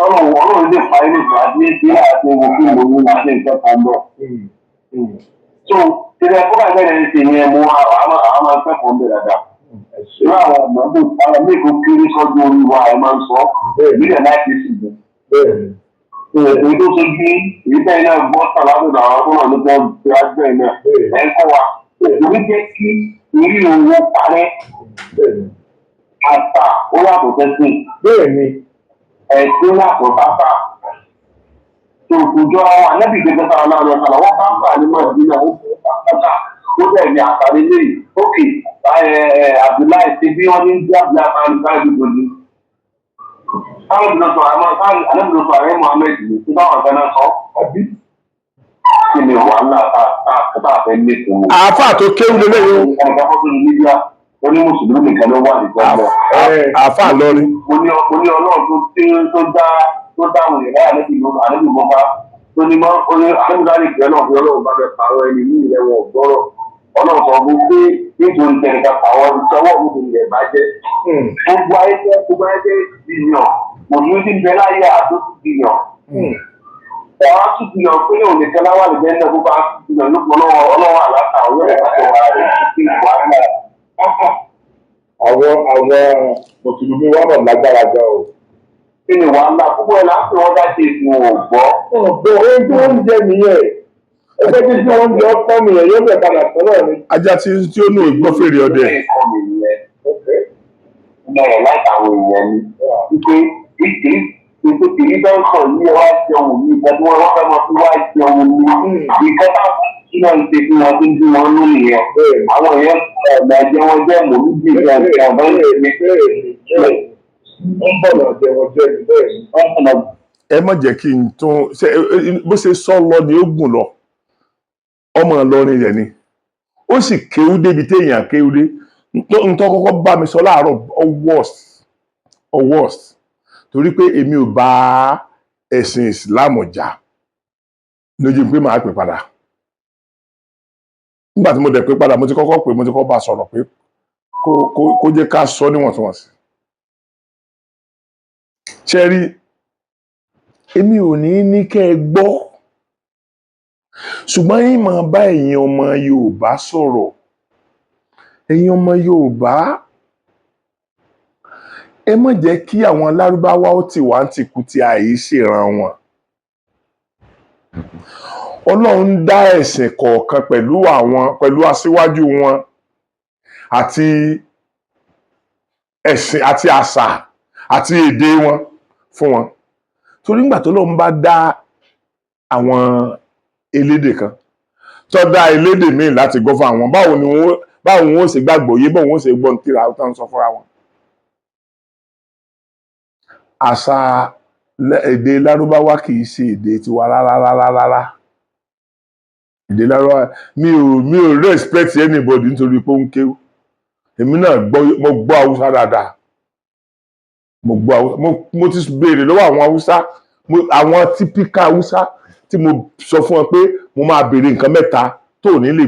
ọlọ́run lè pa ilé ìgbà tí àti ewu fún ìlú láti nǹkan kan bọ̀. so ìrẹ̀ kó bá bẹ̀rẹ̀ ní ti yẹn mú àwọn máa ń kẹ́kọ̀ọ́ bẹ̀rẹ̀ dáadáa. irú àwọn ọmọdé àwọn méjì kéré sọ́jú orí wa ẹ̀ máa ń sọ ìbílẹ̀ láti sì bẹ̀. èyí tó ṣe bí èyí tẹ́yìn náà gbọ́ sàlámù àwọn tó náà ló gbọ́ ti àgbẹ̀ náà ẹ̀ ń kọ́ wa. èyí jẹ́ kí orí owó parẹ́ àtà ó yàtọ̀ sẹ́sìn. ẹ̀sìn yàtọ̀ sáfà. Òkùnjọ́ ànábì gẹ́gẹ́ sára náà lọ sàlọ̀ wọ́n bá ń bà ní Mọ̀dínà ó fún pàtàkì ó bẹ̀rẹ̀ ní àtàrí lẹ́yìn. Ókè Abdullahi ti bí wọ́n ní bí Abdullahi máa ń bá ìdìbò ní. Táwọn ìdìbò sọ àrẹ Mohammed ní tí báwọn ọ̀gá náà sọ. Kí ni wàhálà tá a fẹ́ lé fún mi? àáfàá tó kéwù lélẹ́yìn o. Ọ̀gá fọ́tò ní Libya ó ní Mùsùlùmí nìkan ló wà nìkan lọ. àáfàá lọrin. Mo ní Ọlọ́run tó dáhùn ìrẹ́ àlejò mọ́ bá tó ní mọ́ àlejò ìgbẹ́ náà fi Ọlọ́run bá bẹ̀ pààrọ̀ ẹni ní ilẹ̀ wọn gbọ́rọ̀ Ọlọ́run sọ fún pé nítorí tẹ̀lifà àwọn ìṣọwọ́ òun ilẹ̀ bá jẹ́ gbogbo ayé jẹ́ bílíọ̀n òun ti bẹ láyé àtúntò bílíọ̀n ọ̀rọ̀ àtúntò bílíọ̀n pé òun nìkan láwà lè jẹ́ náà gbogbo àtúntò bílíọ̀n lóko Ọlọ́run àlàkà òun ẹ̀ pàṣẹ wà rẹ̀ sí ìwà náà. àwọn mùsùlùmí wà náà lágbára gan o. Kí ni wàhálà púpọ̀ ẹ̀ láti wọ́n dá ṣe ìfún ògbọ́. ọ̀gbọ́n ohun tí wọ́n ń jẹ nìyẹn ẹgbẹ́ tí wọ́n ń jẹ ọkọ nìyẹn yóò bẹ̀ padà sọ́nà ni. ajá tí ó nù ìgbọ́ fèrè ọdẹ. Ilé ẹ̀ láti àwọn èèyàn ni wípé ìpè bá ń sọ yí wá jẹun ní ìgbà tí wọ́n fẹ́ máa fi wá jẹun ní ìkẹta kí náà ń ṣe fún wọn tó ń bí wọn lónìí yẹn. Àwọn èèyàn ọ̀gá jẹ́ wọn jẹ́ mòlúbí ìgbà ọ̀bá ẹ má jẹ́ kí n tún bó ṣe sọ lọ ni ó gùn lọ ọmọ Ìlọrin rẹ̀ ni ó sì kéwú débi téèyàn kéwú dé n tó kọ́kọ́ bá mi sọ láàárọ̀ worst torí pé èmi ò bá ẹ̀sìn Islam jà lójú pé màá pè padà nígbà tí mo dẹ̀ pé padà mo ti kọ́kọ́ bá sọ̀rọ̀ pé kó jẹ́ ká sọ níwọ̀ntúnwọ̀nsì. Ṣẹ́rí èmi ò ní kẹ́ ẹ gbọ́ ṣùgbọ́n yín máa bá ẹ̀yin ọmọ Yorùbá sọ̀rọ̀ ẹ̀yin ọmọ Yorùbá ẹ má jẹ́ kí àwọn Lárúbáwá ó tì wá ń tìkú tí àyè ṣèràn wọn. Ọlọ́run dá ẹ̀sìn kọ̀ọ̀kan pẹ̀lú aṣíwájú wọn àti ẹ̀sìn àti àṣà àti èdè wọn fún wọn torí nígbà tó lóun bá dá àwọn elédè kan tó dá elédè míì láti gọ́fà àwọn báwo wọn ó ṣe gbàgbọ́ yé báwo wọn ó ṣe gbọ́n tíra tó ń sọ fúnra wọn. àṣà èdè Lárúbáwá kì í ṣe èdè tiwa rárá èdè Lárúbáwá mi ò respect anybody nítorí pé ó ń kéwú èmi náà mo gbọ́ Haúsá dáadáa mo ti béèrè lọ́wọ́ àwọn Haúsá àwọn típíkà Haúsá tí mo sọ fún wọn pé mo máa béèrè nǹkan mẹ́ta tó ní lè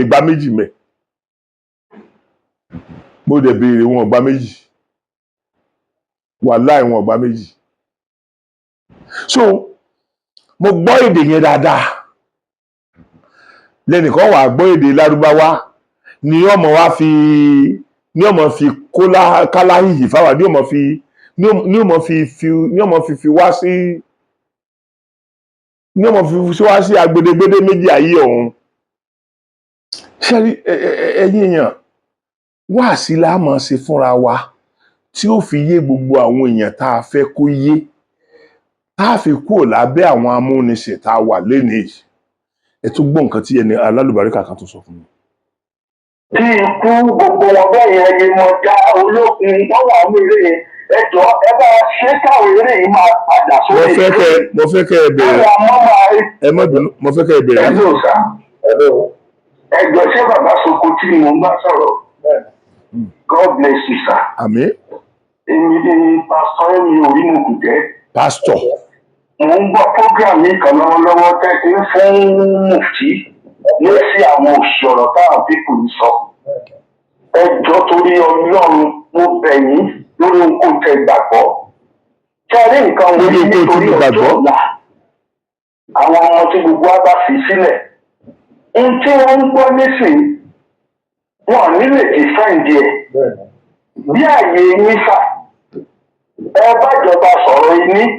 gba méjì mẹ́ mo dẹ̀ béèrè wọn ò gbà méjì wàláì wọn ò gbà méjì so mo gbọ́ èdè yẹn dáadáa lẹ́nìkan wà gbọ́ èdè lárúbáwá ni ọmọ wa fi ní ọmọ fi káláhìhì fáwa ní ọmọ fi wá sí ní ọmọ fi wá sí agbedegbede méjì ayé ọ̀hún ṣe ẹ̀yin èèyàn wáàsí la máa ṣe fúnra wa tí ó fi yé gbogbo àwọn èèyàn tá a fẹ́ kó yé tá a fi kúrò lábẹ́ àwọn amúnisìn tá a wà lénìí ẹ tún gbọ́ nǹkan tí ẹni alálùbáríkà kan tó sọ fún mi. tí ikú gbogbo wọn bẹ́ẹ̀ yẹn ni mo já olókun wọ́n wà ní eré yẹn ẹjọ́ ẹ bá ṣe káwọn eré yìí máa padà sórí mo fẹ́ kẹ́ ẹ bẹ̀rẹ̀ ẹ má bínú mo fẹ́ kẹ́ ẹ bẹ̀rẹ̀. ẹjọ́ ṣé bàbá soko tí mo ń bá sọ̀rọ̀ God bless you sir. Àmín. èmi ni pásítọ̀ mi ò rí mo kù jẹ́. Pásítọ̀. mo ń gbọ́ program yìí kan lọ́wọ́lọ́wọ́ tẹ́tí fún mufti ní sí àwọn òṣìṣọ́rọ̀ táwọn pípù ń sọ. ẹjọ́ torí Ọlọ́run mo bẹ̀ yín lórí nǹkan tẹ gbàgbọ́. kí a rí nǹkan wọlé nítorí ọjọ́ ọ̀la àwọn ọmọ tí gbogbo wa bá fi sílẹ̀. ohun tí wọ́n ń gbọ́ nísìnyí wọn nílè defend ẹ̀. bí àyè yín fà ẹ bá jọba sọ̀rọ̀ yín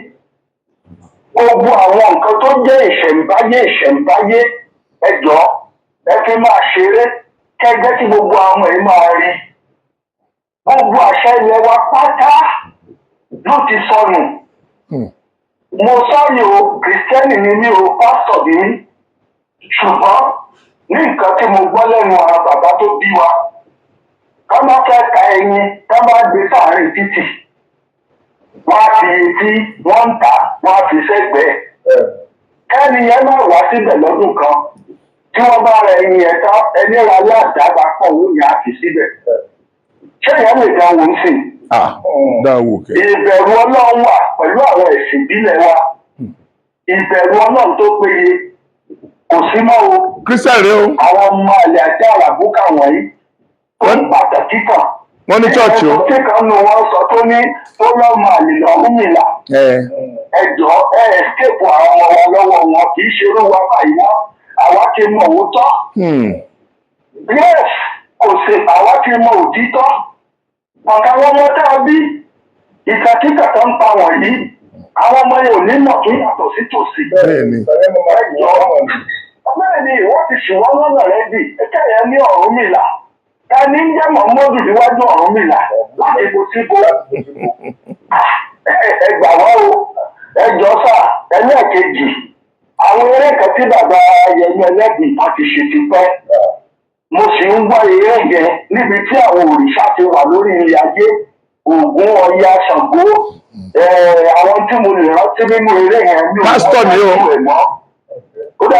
gbogbo àwọn nǹkan tó jẹ́ ìṣẹ̀ǹbáyé ẹjọ́ ẹ fi máa ṣeré kẹgbẹ́ tí gbogbo àwọn ẹ̀ máa rí gbogbo àṣà ilẹ̀ wa pátá ló ti sọnù. mo sọ́yìn o kìrìsìtẹ́nì ni mí o pásítọ̀ ni mí ṣùgbọ́n ní nǹkan tí mo gbọ́ lẹ́nu àwọn bàbá tó bí wa ká má fẹ́ ka ẹyin ká má gbé sáàárín títì wọ́n á fi etí wọ́n ń tà wọ́n á fi sẹ́gbẹ̀ẹ́. kẹ́ni yẹn máa wá síbẹ̀ lọ́dún kan tí wọ́n bá ra ẹyin yẹn tán ẹni ra aládàába pọ̀ owó yẹn á fi síbẹ̀. ṣé ìyẹn lè dá wọn sí? dáwò kẹ. ìbẹ̀rù Ọlọ́run wà pẹ̀lú àwọn ẹ̀sìn ìbílẹ̀ wa. ìbẹ̀rù Ọlọ́run tó péye kò sí mọ́ o. kírísítà rẹ o. àwọn ọmọ àlè àti àràbùkà wọ̀nyí tó ń pàtàkì kan. wọ́n ní chọ́ọ̀chì o. ẹ̀sọ́ tí kan nù wọ́n sọ tó ní tó lọ́mọ àlè lọ́hún nìlà. ẹjọ́ escape àwọn ọmọ wa lọ́wọ́ wọn kì í ṣerú wa báyìí wọ́n àwa ti mọ òótọ́. yes kò sí àwa ti mọ òtítọ́. ọ̀gá wọn mọ tá a bí ìkàkíkà tó ń pa wọ̀nyí àwọn ọmọ yẹn ò ní mọ̀ tó yàtọ̀ sí tòsí. bẹ́ẹ̀ni. bẹ́ẹ̀ni wọ́n ti ṣùwọ́n lọ́nà rẹ̀ bì ẹ̀kẹ́ yẹn ní Ọ̀rúnmìlà. ta ni ń jẹ́ Mọ̀mọ́dù níwájú Ọ̀rúnmìlà láti bó síbò. ẹ gbà wá o ẹjọ́ sà ẹlẹ́ẹ̀kejì àwọn eré kan tí bàbá Yẹmí Ẹlẹ́bìí kan ti ṣe ti pẹ́. mo sì ń gbọ́ eré yẹn níbi tí àwọn òrìṣà ti wà lórí ilé ayé Ògún Ọya Ṣàngó àwọn tí mo lè rántí nínú eré yẹn ní pásítọ̀ ni o.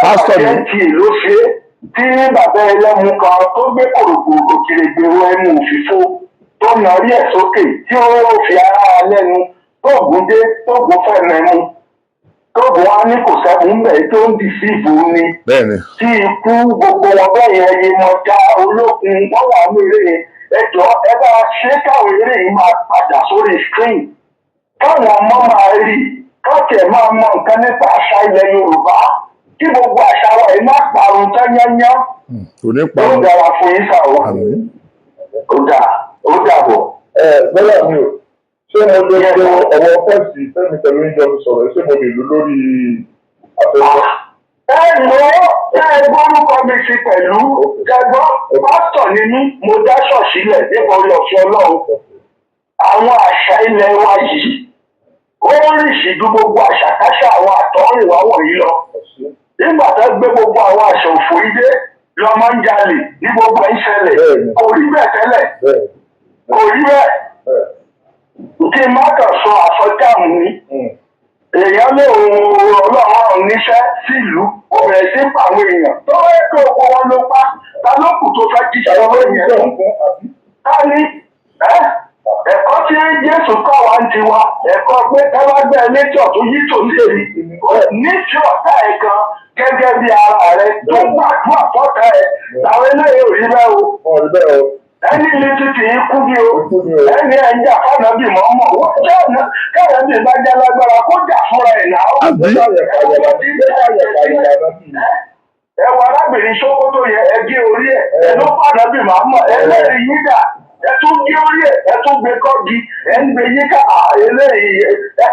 pásítọ̀ ni o. ló ṣe tí bàbá ẹlẹ́mu kan tó gbé kòròkòrò kìrìgbèrò ẹnu òfìfo tó nàrí ẹ̀ sókè tí ó fi ara lẹ́nu tó gùn dé tó gùn fẹ́ mẹ́mu tó gùn wá ní kò sẹ́gun bẹ́ẹ̀ tó ń dì sí ìbò ni. tí ikú gbogbo wọn bẹ́ẹ̀ yẹn yé mọ́jà olókun wọ́n wà ní eré yẹn ẹjọ́ ẹ bá ṣe káwọn eré yìí máa padà sórí screen káwọn ọmọ máa rí káàkiri máa mọ nǹkan nípa àṣà ilẹ̀ Yorùbá kí gbogbo àṣà wa yìí má parun tán yányán. kò ní parun. ó dára fún yín sá o. ó dàbọ̀. bọ́lá mi ò ṣé mo lè lo ọ̀wọ́ fẹ́ẹ̀sì fẹ́mi pẹ̀lú ìjọ sọ̀rọ̀ ṣé mo lè lò lórí afẹ́fẹ́. gbórúkọ mi sí pẹ̀lú ẹgbọ́ pásítọ̀ ni mí mo dá ṣọ́ọ̀ṣì lẹ̀ nípa orí ọ̀fẹ́ Ọlọ́run. àwọn àṣà ilẹ̀ wa yìí ó rìn sí ju gbogbo àṣàkáṣà àwọn àtọ́rìnwá wọ̀nyí lọ. nígbà tó gbé gbogbo àwọn àṣà òfò ilé lọ́mọ ń jalè ní gbogbo ẹ̀ ń ṣẹlẹ̀ kò rí bẹ́ẹ̀ tẹ́lẹ̀ kò rí bẹ́ẹ̀. kí n má kàn sọ àsọjáàmù ni èèyàn lè Ọlọ́run níṣẹ́ sílùú ó bẹ̀rẹ̀ sí pa àwọn èèyàn tó wáyé pé oko wọn ló pa ta ló kù tó fẹ́ jíṣẹ́ owó yẹn ká ní ẹ̀kọ́ tí Jésù kọ́ wa ń tiwa ẹ̀kọ́ pé tábàgbẹ́ létí ọ̀tún yí tò lérí ní tí ọ̀tá ẹ̀ gan gẹ́gẹ́ bí ara rẹ̀ tó gbàdúrà fọ́tà ẹ̀ làwọn eléyìí ò rí bẹ́ẹ̀ o. ẹni ilé títì yìí kú bí o ẹni ẹ̀ńjà fànàbì mọ́mọ́ wọ́n jẹ́ ọ̀nà kẹ́rẹ́bì bá jẹ́ lágbára kó jà fúnra ẹ̀ náà. ẹwọ arábìnrin Sókótó yẹ ẹgbẹ orí ẹ ló fànàbì mọ́mọ́ ẹlẹ́rìí yín dà ẹ tún gbé orí ẹ tún gbé kọ́gi ẹ ń gbé yíká eléyìí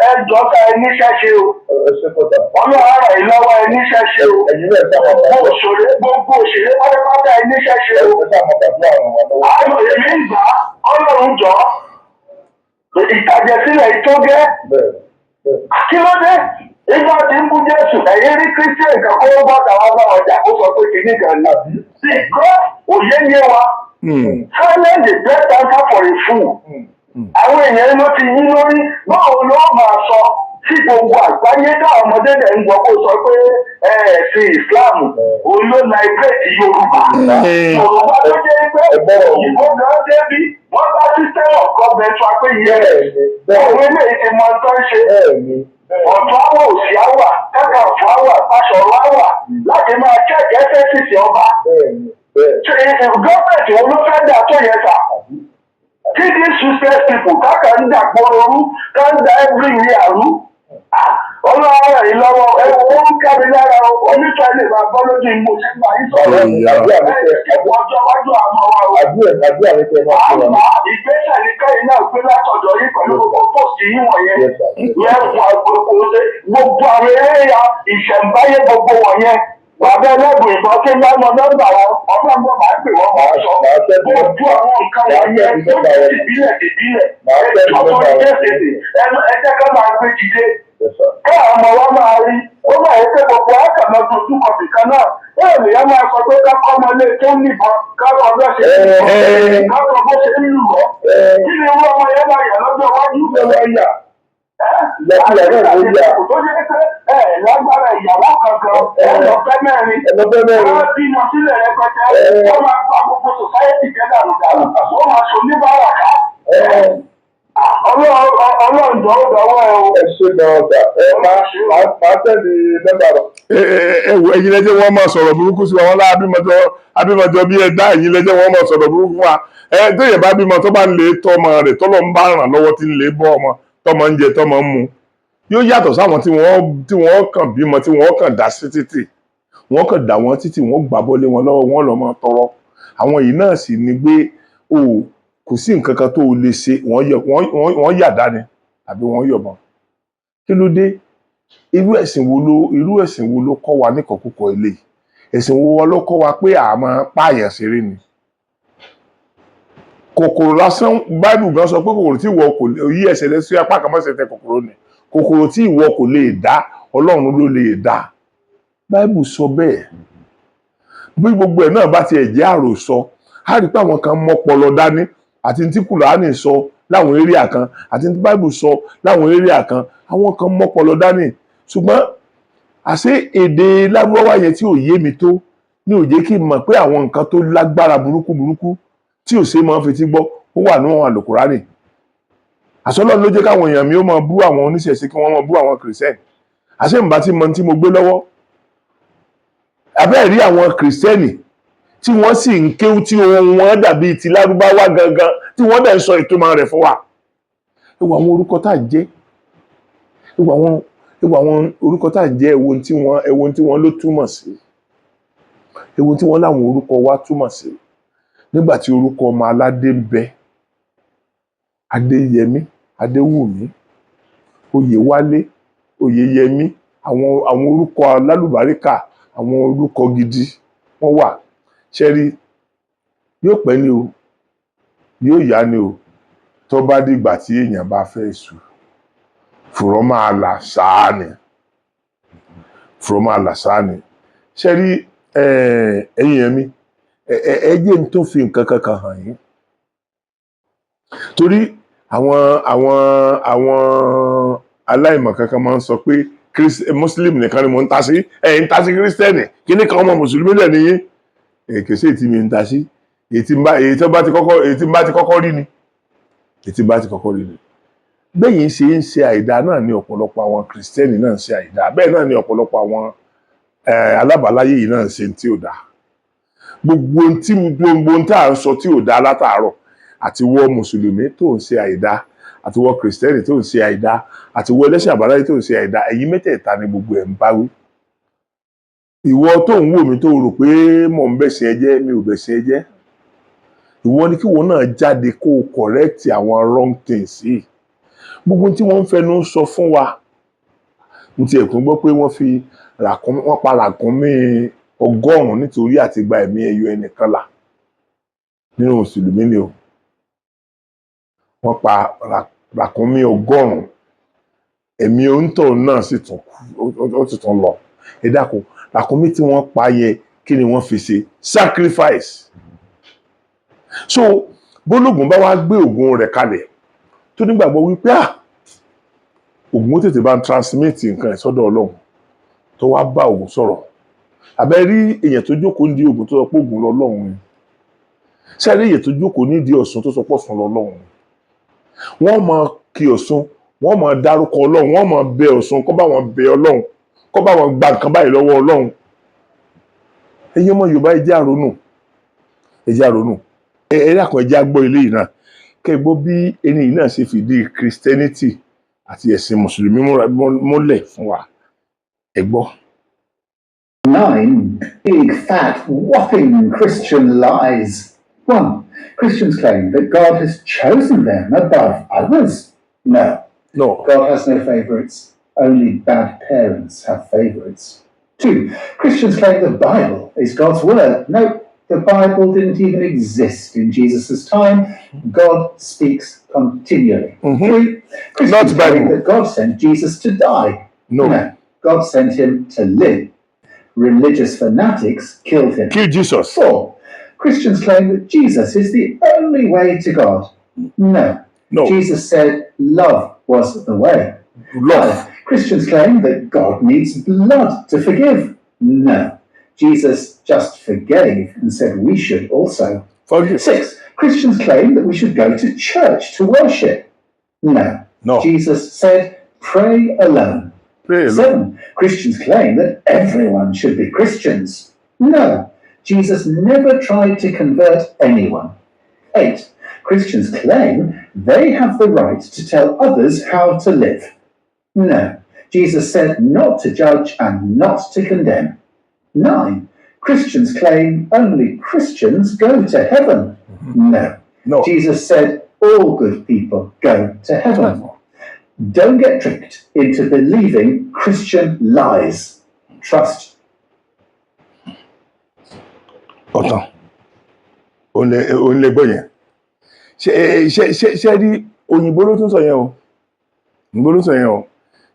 ẹ jọ ká ẹ níṣẹ́ ṣe o. ọlọ́run ara yìí lọ́wọ́ ẹ níṣẹ́ ṣe o. gbogbo òṣèré pátápátá ẹ níṣẹ́ ṣe o. àwọn èmi ń gbà ọlọ́run jọ ìtàjẹ̀sílẹ̀ yìí tó gẹ́. kí ló dé? Ìgbà tí ń bú Jésù, ẹ̀yin rí Christian kan kó bá tàwọn bá ọjà kó sọ pé kìíní kan náà. Sí, kọ́ òye yé wa. Silence is best answer for a fool. Àwọn èèyàn ló ti yín lórí báwo ló máa sọ tí gbogbo àgbáyé táwọn ọmọdé rẹ̀ ń gbọ́ kó sọ pé ẹ̀sìn Islam òun ló liberate Yorùbá. Yorùbá tó jẹ́ pé òyìnbó kan débí wọ́n bá system of government wa pé yẹ òun eléyìí ti mọ tán ṣe. Ọ̀tún àwọ̀ òsì àwà kẹ́kẹ́ ọ̀fọ̀ àwà pàṣọ̀rọ̀ àwà láti máa kẹ́kẹ́ ẹ́sẹ̀sì ọba. Gọ́ọ̀mẹ̀ntì wo ló fẹ́ dà tó yẹ ta? Kí ni success people káàkà ń dà gbọ́rọ̀rú ká ń da every year rú? Ọlọ́run rẹ̀ yìí lọ́wọ́ ó ń kábi lára onífẹ́ lè máa bọ́ lójú ìmú sí ìgbà yìí sọ̀rọ̀. Ẹ̀kọ́ ọjọ́ wájú àmọ́ wa o. Àmọ́ ìgbésẹ̀ ní kẹ́yìn náà gbé látọ̀dọ̀ yìí pẹ̀lú gbogbo pòsì yìí wọ̀nyẹn. Yẹn wà gbogbo àwọn eré ìṣẹ̀ǹbáyé gbogbo wọ̀nyẹn. Bàbá ẹlẹ́gùn ìbọn tí ń bá mọ nọ́mbà wọn, ọgbọ́n mọ̀ máa pè wọ́n máa sọ. Gbogbo àwọn nǹkan wọ̀nyẹn tó jẹ́ ìbílẹ̀. Ẹjọ́ tó jẹ́ èdè, ẹjẹ́ ká máa gbé dìde. Ká ọmọ wa máa rí, ó máa yẹ pé gbogbo àkàmọ́ dojú kọ̀bì kan náà. Bẹ́ẹ̀ ni wọ́n máa sọ pé ká kọ́ ọmọ ilé tó ń níbọn, ká lọ bó ṣe ń lù ọ́, ká lọ bó ṣe ń lù ọ́. Kí ni irú ọmọ yẹn máa yà lọ́jọ́ iwájú? Tó yẹ pé lágbára ìyàwó kankan ẹlọ́fẹ́ mẹ́rin wọ́n bímọ sílẹ̀ rẹpẹtẹ wọ́n máa gba gbogbo sòsáyẹ́tì jẹ́ dàrúdàrú wọ́n máa so níbàárà ká. Ọlọ́run jọ ó dọwọ́ ẹ o. Ẹ ṣe náà ọ̀gá máa tẹ̀lé nọ́mbà rẹ̀. Ẹ̀yin lẹ́jẹ̀ wọ́n máa sọ̀rọ̀ burúkú sí wa wọn lá abímọjọ bí ẹ̀dá ẹ̀yin lẹ́jẹ̀ wọ́n máa sọ̀rọ̀ burúkú fún wa. Téèyàn bá bímọ tó bá ń lè tọ́ ọmọ rẹ̀ tọ́lọ́ ń bá ràn lọ́wọ́ tí ń lè bọ́ ọmọ tọ́mọ ń jẹ tọ́mọ ń mu yóò yàtọ̀ sáwọn tí wọ́n kàn bímọ tí wọ́n kàn dá sí títì wọ́n kàn dá wọn títì wọ́n gbà bọ́lé wọn lọ́wọ́ wọn lọ́ máa tọrọ àwọn yìí náà sì ni pé kò sí nǹkan kan tó o lè ṣe wọ́n yàdá ni àbí wọ́n yọ̀bọ̀n kí ló dé irú ẹ̀sìn wo ló kọ́ wa níkọ̀kúkọ̀ eléyìí ẹ̀sìn wo ló kọ́ wa pé àmọ́ pààyàn ṣeré ni kòkòrò lásán báìbù gan sọ pé kòkòrò tí ìwọ kò lè yí ẹsẹ̀ rẹ sí apá kan mọ́sẹ̀ tẹ kòkòrò ni kòkòrò tí ìwọ kò lè dá Ọlọ́run ló lè dá báìbù sọ bẹ́ẹ̀ bí gbogbo ẹ̀ náà bá tiẹ̀ jẹ́ àròsọ á rí pé àwọn kan mọ́pọlọ dání àti tí Kùránì sọ láwọn éríà kan àti tí báìbù sọ láwọn éríà kan àwọn kan mọ́pọlọ dání ṣùgbọ́n àṣé èdè Lárúbáwá yẹn tí ò yé mi tó ní ó jẹ́ kí n mọ̀ pé àwọn nǹkan tó lágbára burúkú tí ò ṣe máa ń fetí gbọ́ ó wà ní àwọn àlùkùránì àsọlọ́run ló jẹ́ káwọn èèyàn mi ó máa bú àwọn oníṣẹ̀ṣe kí wọ́n máa bú àwọn kìrìsẹ́nì àṣẹ ìbá tí mo gbé lọ́wọ́ abẹ́ẹ̀ rí àwọn kìrìsẹ́nì tí wọ́n sì ń kéwú tí ohun wọn dàbí ti Lárúbáwá gangan tí wọ́n dẹ̀ ń sọ ìtumọ̀ rẹ̀ fún wa ewu àwọn orúkọ tá à ń jẹ́ ewu àwọn orúkọ tá à ń jẹ́ ewu tí wọ́n ló túmọ̀ sí ewu tí wọ́n láwọn orúkọ wa túmọ̀ sí nígbà tí orúkọ ọmọ aládé ń bẹ Adéyẹmí Adéwùmí Oyèwálé Oyèyẹmí àwọn orúkọ alálùbáríkà àwọn orúkọ gidi wọ́n wà ṣẹ́rí yóò pẹ́ ni o yóò yá ni o tó bá dìgbà tí èèyàn bá fẹ́ sùn fùrọ́ máa là sáà ni ṣẹ́rí ẹ̀yin ẹ̀mí ẹjẹ́ ń tó fi nǹkan kankan hàn yín torí àwọn aláìmọ̀ kankan máa ń sọ pé Muslim nìkan ni mo ń ta sí ń ta sí kírísítẹ́nì kí ní kan ọmọ mùsùlùmí lẹ̀ nìyí kèsì ètí mi ń ta sí èyí tí bá ti kọ́kọ́ rí ni bẹ́yìn ṣe ń ṣe àìdá náà ní ọ̀pọ̀lọpọ̀ àwọn kírísítẹ́nì náà ń ṣe àìdá bẹ́ẹ̀ náà ní ọ̀pọ̀lọpọ̀ àwọn alábàáláyé yìí náà ń ṣe tí ò dáa gbogbo ohun tá à ń sọ tí ò dá látàárọ̀, àti wọ mùsùlùmí tó ń ṣe àìdá, àti wọ kìrìsìtẹ́nì tó ń ṣe àìdá, àti wọ ẹlẹ́sìn àbáláyé tó ń ṣe àìdá, ẹ̀yin mẹ́tẹ̀ẹ̀ta ni gbogbo ẹ̀ ń bá wí. Ìwọ tó ń wò mí tó rò pé mò ń bẹ̀sìn ẹ jẹ́, mi ò bẹ̀sìn ẹ jẹ́. Ìwọ ni kí ìwọ náà jáde kó o correct àwọn wrong things yìí. Gbogbo tí wọ́n ń fẹnu sọ fún wa, mo ti ẹ̀kún gbọ́ pé wọ́n pa ràkúnmí 100 nítorí àti gba ẹ̀mí ẹyọ ẹnìkan là nínú mùsùlùmí ni o. Wọ́n pa ràkúnmí 100, ẹ̀mí òǹtọ̀ náà sì tún lọ. Ẹ dákun, ràkúnmí tí wọ́n pa yẹ kí ni wọ́n fi ṣe? Sacrifice. So bólógùn bá wá gbé ògùn rẹ̀ kalẹ̀ tó nígbàgbọ́ wípé ògùn ó tètè bá ń transmit nǹkan ẹ̀ sọ́dọ̀ Ọlọ́run, tó wá bá ògùn sọ̀rọ̀. Àbẹ́ rí èèyàn tó jókòó nídìí ògùn tó sọ pé ògùn lọ́lọ́run ni. Ṣé rí èèyàn tó jókòó nídìí Ọ̀ṣun tó sọ pé Ọ̀ṣun lọ́lọ́run ni. Wọ́n máa kí Ọ̀ṣun, wọ́n máa dárúkọ Ọlọ́run, wọ́n máa bẹ Ọ̀ṣun kó bá wọn bẹ Ọlọ́run, kó bá wọn gba nǹkan báyìí lọ́wọ́ Ọlọ́run. Ẹ̀yin ọmọ Yorùbá ẹ jẹ́ á ronú, ẹ jẹ́ á ronú. Ẹ dákun ẹ jẹ́ á gbọ́ eléyìí náà, kẹ́ ẹ gbọ́ bí ẹni yìí náà ṣe fìdí Christianity àti ẹ̀sìn mùsùlùmí múlẹ̀ fún wa. Ẹ gbọ́. 9 big, fat, whopping Christian lies. 1. Christians claim that God has chosen them above others. No. God has no favourites. Only bad parents have favourites. 2. Christians claim the Bible is God's word. No, the Bible didn't even exist in Jesus' time. God speaks continually. 3. Christians claim that God sent Jesus to die. No, God sent him to live. Religious fanatics killed him. Kill Jesus. 4. Christians claim that Jesus is the only way to God. No. Jesus said love was the way. 5. Christians claim that God needs blood to forgive. No. Jesus just forgave and said we should also. Forgive. 6. Christians claim that we should go to church to worship. No. Jesus said pray alone. 7. Christians claim that everyone should be Christians. No. Jesus never tried to convert anyone. 8. Christians claim they have the right to tell others how to live. No. Jesus said not to judge and not to condemn. 9. Christians claim only Christians go to heaven. No. Jesus said all good people go to heaven. Don't get tricked into believing Christian lies. Trust. Ọ̀tàn. Òun lè gbọ́ yẹn. Ṣé rí òyìnbó ló tún sọ yẹn o? Òyìnbó ló sọ yẹn o.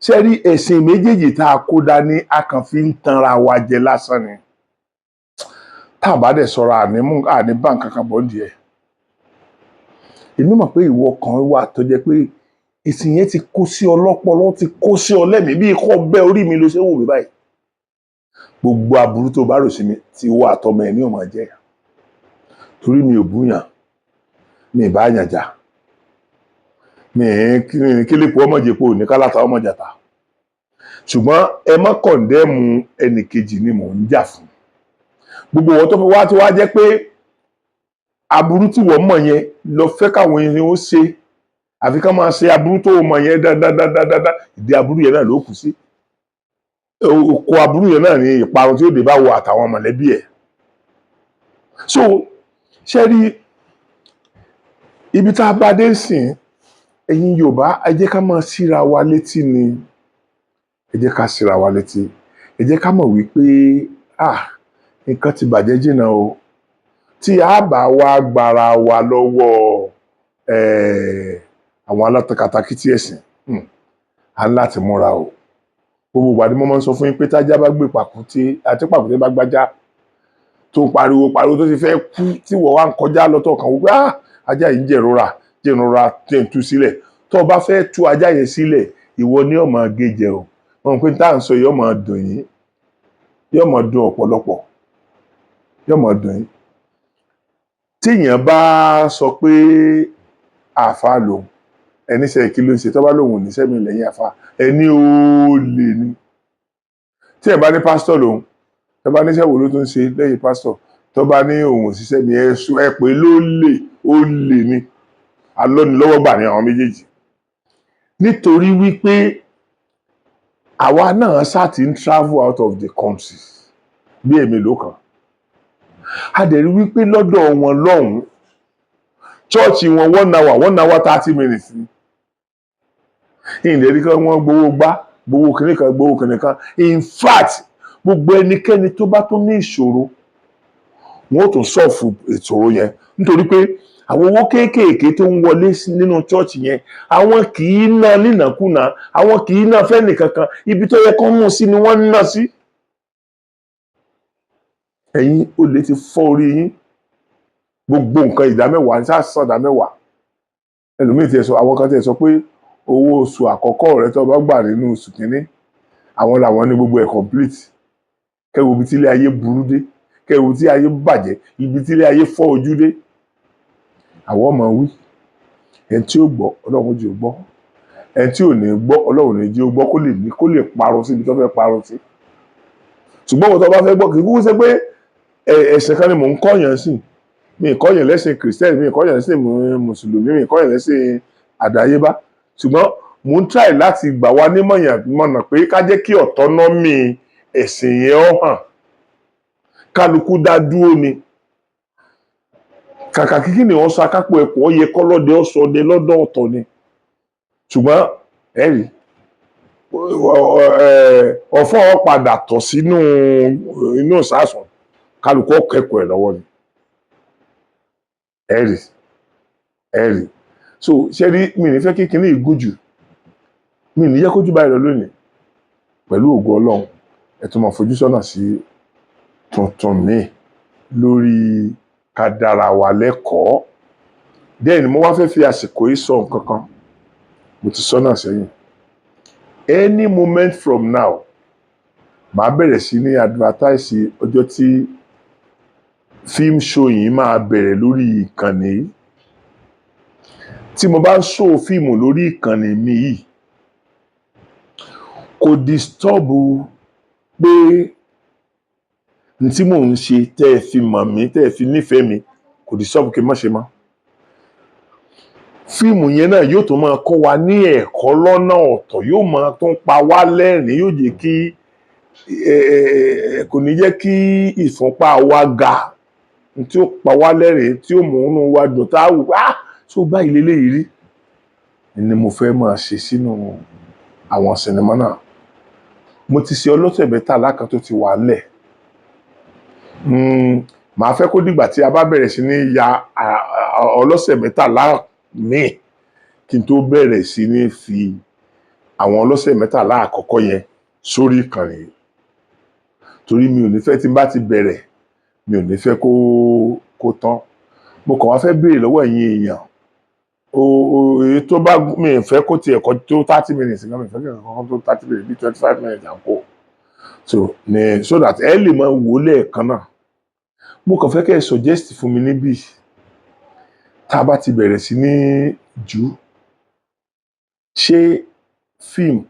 Ṣé rí ẹ̀sìn méjèèjì tá a kó dání a kàn fi ń tanra wa jẹ lásán ni. Tá a bá dẹ̀ sọ̀rọ̀ àní bá nǹkan kan bọ́ díẹ̀. Èmi mọ̀ pé ìwọ kan wà tó jẹ́ pé ìsìn yẹn ti kó sí ọlọ́pọlọ, ti kó sí ọlẹ́mìí bí ikọ́ bẹ́ orí mi ló ṣe wù mí báyìí. Gbogbo aburú tó bá rò sí mi ti wọ àtọmọ ẹ̀ ní ọmọ jẹ́. Torí mi ò búyàn, mi ì bá yàn jà. Mi kí lè pọ̀ ọmọ jẹ̀pọ̀ ní kálátà ọmọ jàtà. Ṣùgbọ́n ẹ má kọ̀ndẹ́mù ẹnìkejì ni mò ń jà fún. Gbogbo wọn tó fi wá tí wá jẹ́ pé aburú tí wọ́n mọ̀ yẹn lọ fẹ́ káwọn èèyàn ó ṣe. Àfi ká máa ṣe aburú tó mọ̀ yẹn dáadáa, ìdí aburú yẹn náà ló kù sí. Oko aburú yẹn náà ni ìparun tí ó dé bá wọ àtàwọn mọ̀lẹ́bí ẹ̀. So ṣé rí ibi tá a bá dé sìn, ẹ̀yin Yorùbá ẹ jẹ́ ká máa síra wa létí ni. Ẹ jẹ́ ká síra wa létí. Ẹ jẹ́ ká mọ̀ wípé nǹkan ti bàjẹ́ jìnnà o. Tí a bá wá gbára wa lọ́wọ́ àwọn alákatakítí ẹ̀sìn, a ń láti múra o. Gbogbo ìgbà ni mo máa ń sọ fún yín pé tájá bá gbé pàkúté àti pàkúté bá gbájá tó pariwo tó ti fẹ́ kú tí wọ́n wá ń kọjá lọ́tọ̀ kan wípé ajá yìí ń jẹ̀rora tẹ̀ ń tú sílẹ̀. Tó o bá fẹ́ tú ajá yẹn sílẹ̀, ìwọ ni ó máa gé jẹ o. Wọ́n pé tá à ń sọ yóò máa dùn yín, yóò máa dùn ọ̀pọ̀lọpọ̀, yóò máa dùn yín. Téèyàn bá sọ pé àáfàá lòun, ẹni ṣe kí ló ń ṣe tó bá lòun ò ní sẹ́mi lẹ́yìn àáfàá, ẹni ó lè ní. Tí ẹ bá ní pásítọ̀ lòun, ẹ bá níṣẹ́ wo ló tún ṣe lẹ́yìn pásítọ̀, tó bá ní òun òṣìṣẹ́ mi ẹ pé ó lè ní alọ́nilọ́wọ́ gbà ní àwọn méjèèjì nítorí wípé àwa náà ṣáà ti ń travel out of the country bí èmélòó kan a dẹ̀ rí wípé lọ́dọ̀ wọn lọ́hùn-ún chọ́ọ̀chì wọn 1 hour 30 minutes ni ìlérí kan wọ́n gbowó gbá gbowó kìnìkan in fact gbogbo ẹnikẹ́ni tó bá tún ní ìṣòro wọn ò tún sọ̀fù ìṣòro yẹn nítorí pé àwọn owó kéékèèké tó ń wọlé nínú chọ́ọ̀chì yẹn àwọn kì í ná nínàkúnà àwọn kì í ná fẹ́nì kankan ibi tó yẹ kán mú sí ni wọ́n ń ná sí. ẹ̀yin olè ti fọ́ orí yín gbogbo nǹkan ìdámẹ́wàá ní sàṣàn ìdámẹ́wàá ẹlòmíì ti sọ àwọn kan ti sọ pé owó oṣù àkọ́kọ́ rẹ tó bá gbà nínú oṣù kínní àwọn làwọn ní gbogbo ẹ̀ complete kẹwò ibi tí ilé ayé burú dé kẹwò tí ayé bàjẹ́ ibi tí ilé ayé fọ́ ojú dé àwọn ọmọ wí ẹni tí ó gbọ́ ọlọ́run jẹ́ ó gbọ́ ẹni tí ò ní gbọ́ ọlọ́run ní jẹ́ ó gbọ́ kó lè parun síbi tó fẹ́ parun sí ṣùgbọ́n wọn tó bá fẹ́ gbọ́ kì í kúkú ṣe pé ẹ̀sìn kan ni mò ń kọ́yàn sí mi ì kọ́yàn lẹ́sìn kìrìsìtẹ́nì mi ì kọ́yàn lẹ́sìn mùsùlùmí mi ì kọ́yàn lẹ́sìn àdáyébá ṣùgbọ́n mò ń try láti gbà wá nímọ̀nà pé ká jẹ́ kí autonomy ẹ̀sìn yẹn ó hàn kálukú dá dúró ni kàkà kíkì ni wọ́n sọ akápò ẹ̀kọ́ ó yẹ kọ́lọ́dẹ ọ̀sọ̀dẹ lọ́dọ̀ ọ̀tọ̀ ni ṣùgbọ́n ẹ̀rí ọ̀fọ̀ padà tọ̀ sínú inú ìsásùn kálukú kẹ́kọ̀ọ́ ẹ̀ lọ́wọ́ ni ẹ̀rí so ṣe rí mi ní fẹ́ kí kinní ìgújù mi ní yẹ kójú báyìí lọ lónìí pẹ̀lú ògo Ọlọ́run ẹ tún máa fojú sọ́nà sí tuntun míì lórí ká dára wa lẹ́kọ̀ọ́ then mo wá fẹ́ fi àsìkò yìí sọ nǹkan kan mo ti sọ́nà sẹ́yìn any moment from now màá bẹ̀rẹ̀ sí ní advertise ọjọ́ tí film show yìí máa bẹ̀rẹ̀ lórí ìkànnì yìí tí mo bá ń show fíìmù lórí ìkànnì mi yìí kò disturb pé n tí mò ń ṣe tẹ́ ẹ fi mọ̀ mí tẹ́ ẹ fi nífẹ̀ẹ́ mi kò disturb kí n má ṣe mọ́ fíìmù yẹn náà yóò tún máa kọ́ wa ní ẹ̀kọ́ lọ́nà ọ̀tọ̀ yóò máa tún pa wá lẹ́rìn yóò jẹ́ kí kò ní jẹ́ kí ìfúnpá wa ga tí ó pa wá lẹ́rìn tí ó mú inú wa dùn tá a wù tó báyìí lélẹ́yìí rí ni mo fẹ́ máa ṣe sínú àwọn sinimá náà mo ti ṣe ọlọ́sẹ̀ mẹ́tàlá kan tó ti wà ńlẹ̀ màá fẹ́ kó dìgbà tí a bá bẹ̀rẹ̀ sí ní ya ọlọ́sẹ̀ mẹ́tàlá míì kí n tó bẹ̀rẹ̀ sí ní fi àwọn ọlọ́sẹ̀ mẹ́tàlá àkọ́kọ́ yẹn sórí ìkànnì yìí torí mi ò ní fẹ́ tí n bá ti bẹ̀rẹ̀ mi ò ní fẹ́ kó tán mo kàn wá fẹ́ béèrè lọ́wọ́ ẹ̀yin èèyàn èyí tó bá mi ì fẹ́ kó tiẹ̀ kọ́ tó 30 minutes mi ì fẹ́ kí ẹ̀kọ́ tó 30 minutes bí 25 minutes à ń kó so that ẹ lè máa wò lẹ́ẹ̀kan náà mo kàn fẹ́ kẹ́ ẹ suggest fún mi níbí tá a bá ti bẹ̀rẹ̀ sí ní jù ṣé fíìmù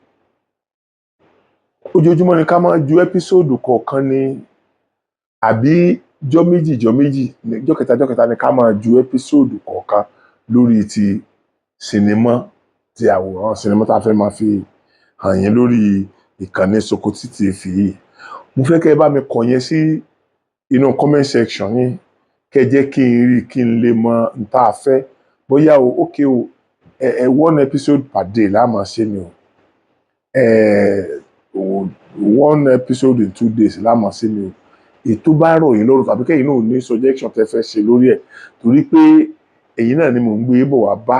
ojoojúmọ́ ni ká máa ju ẹ́písòdù kọ̀ọ̀kan ni àbí jọ́ méjì jọ́ kẹta ni ká máa ju ẹ́písòdù kọ̀ọ̀kan lórí ti sinimá ti àwòrán sinimá tá a fẹ́ máa fi hàn yín lórí ìkànnì Sokoti TV yìí mo fẹ́ kẹ́ ẹ bá mi kọ yẹn sí inú comment section yín kẹ́ jẹ́ kí n rí kí n lè mọ n tá a fẹ́ bóyá okay one episode per day la máa ṣe ni one episode in 2 days la máa ṣe ni o ètò bá rọ̀ yín lọ́rùn tàbí kẹ́yìn náà ní suggestion tẹ́ fẹ́ ṣe lórí ẹ̀ torí pé ẹ̀yin náà ni mò ń gbé bọ̀ wá bá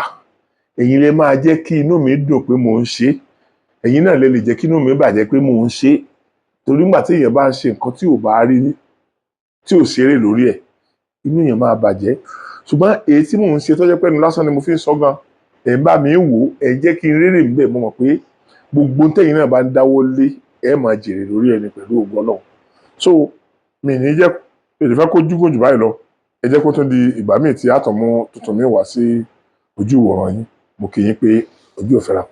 ẹ̀yin lè máa jẹ́ kí inú mi dùn pé mò ń ṣe ẹ̀yin náà lè jẹ́ kí inú mi bàjẹ́ pé mò ń ṣe torí nígbà tí èèyàn bá ń ṣe nǹkan tí ò bá rí tí ò ṣeré lórí ẹ̀ inú èèyàn máa bàjẹ́ ṣùgbọ́n èyí tí mò ń ṣe tó jẹ́ pẹ́nu lásán ni mo fi ń sọ gan ẹ̀ ń bá mi wò ẹ̀ jẹ́ kí n rérè ń bẹ̀ mo mọ̀ pé gbogbo tẹ̀yin náà bá ń dáwọ́ lé ẹ̀ máa jèrè lórí ẹni pẹ̀lú ògo Ọlọ́run so mi ní jẹ́ èdè fẹ́ kó júgùn jù báyìí lọ ẹ jẹ́ kó tún di ìgbà míì tí àtọ̀mú tuntun mi wá sí ojú ìwòran yín mo kì í pé ojú ò fẹ́ra.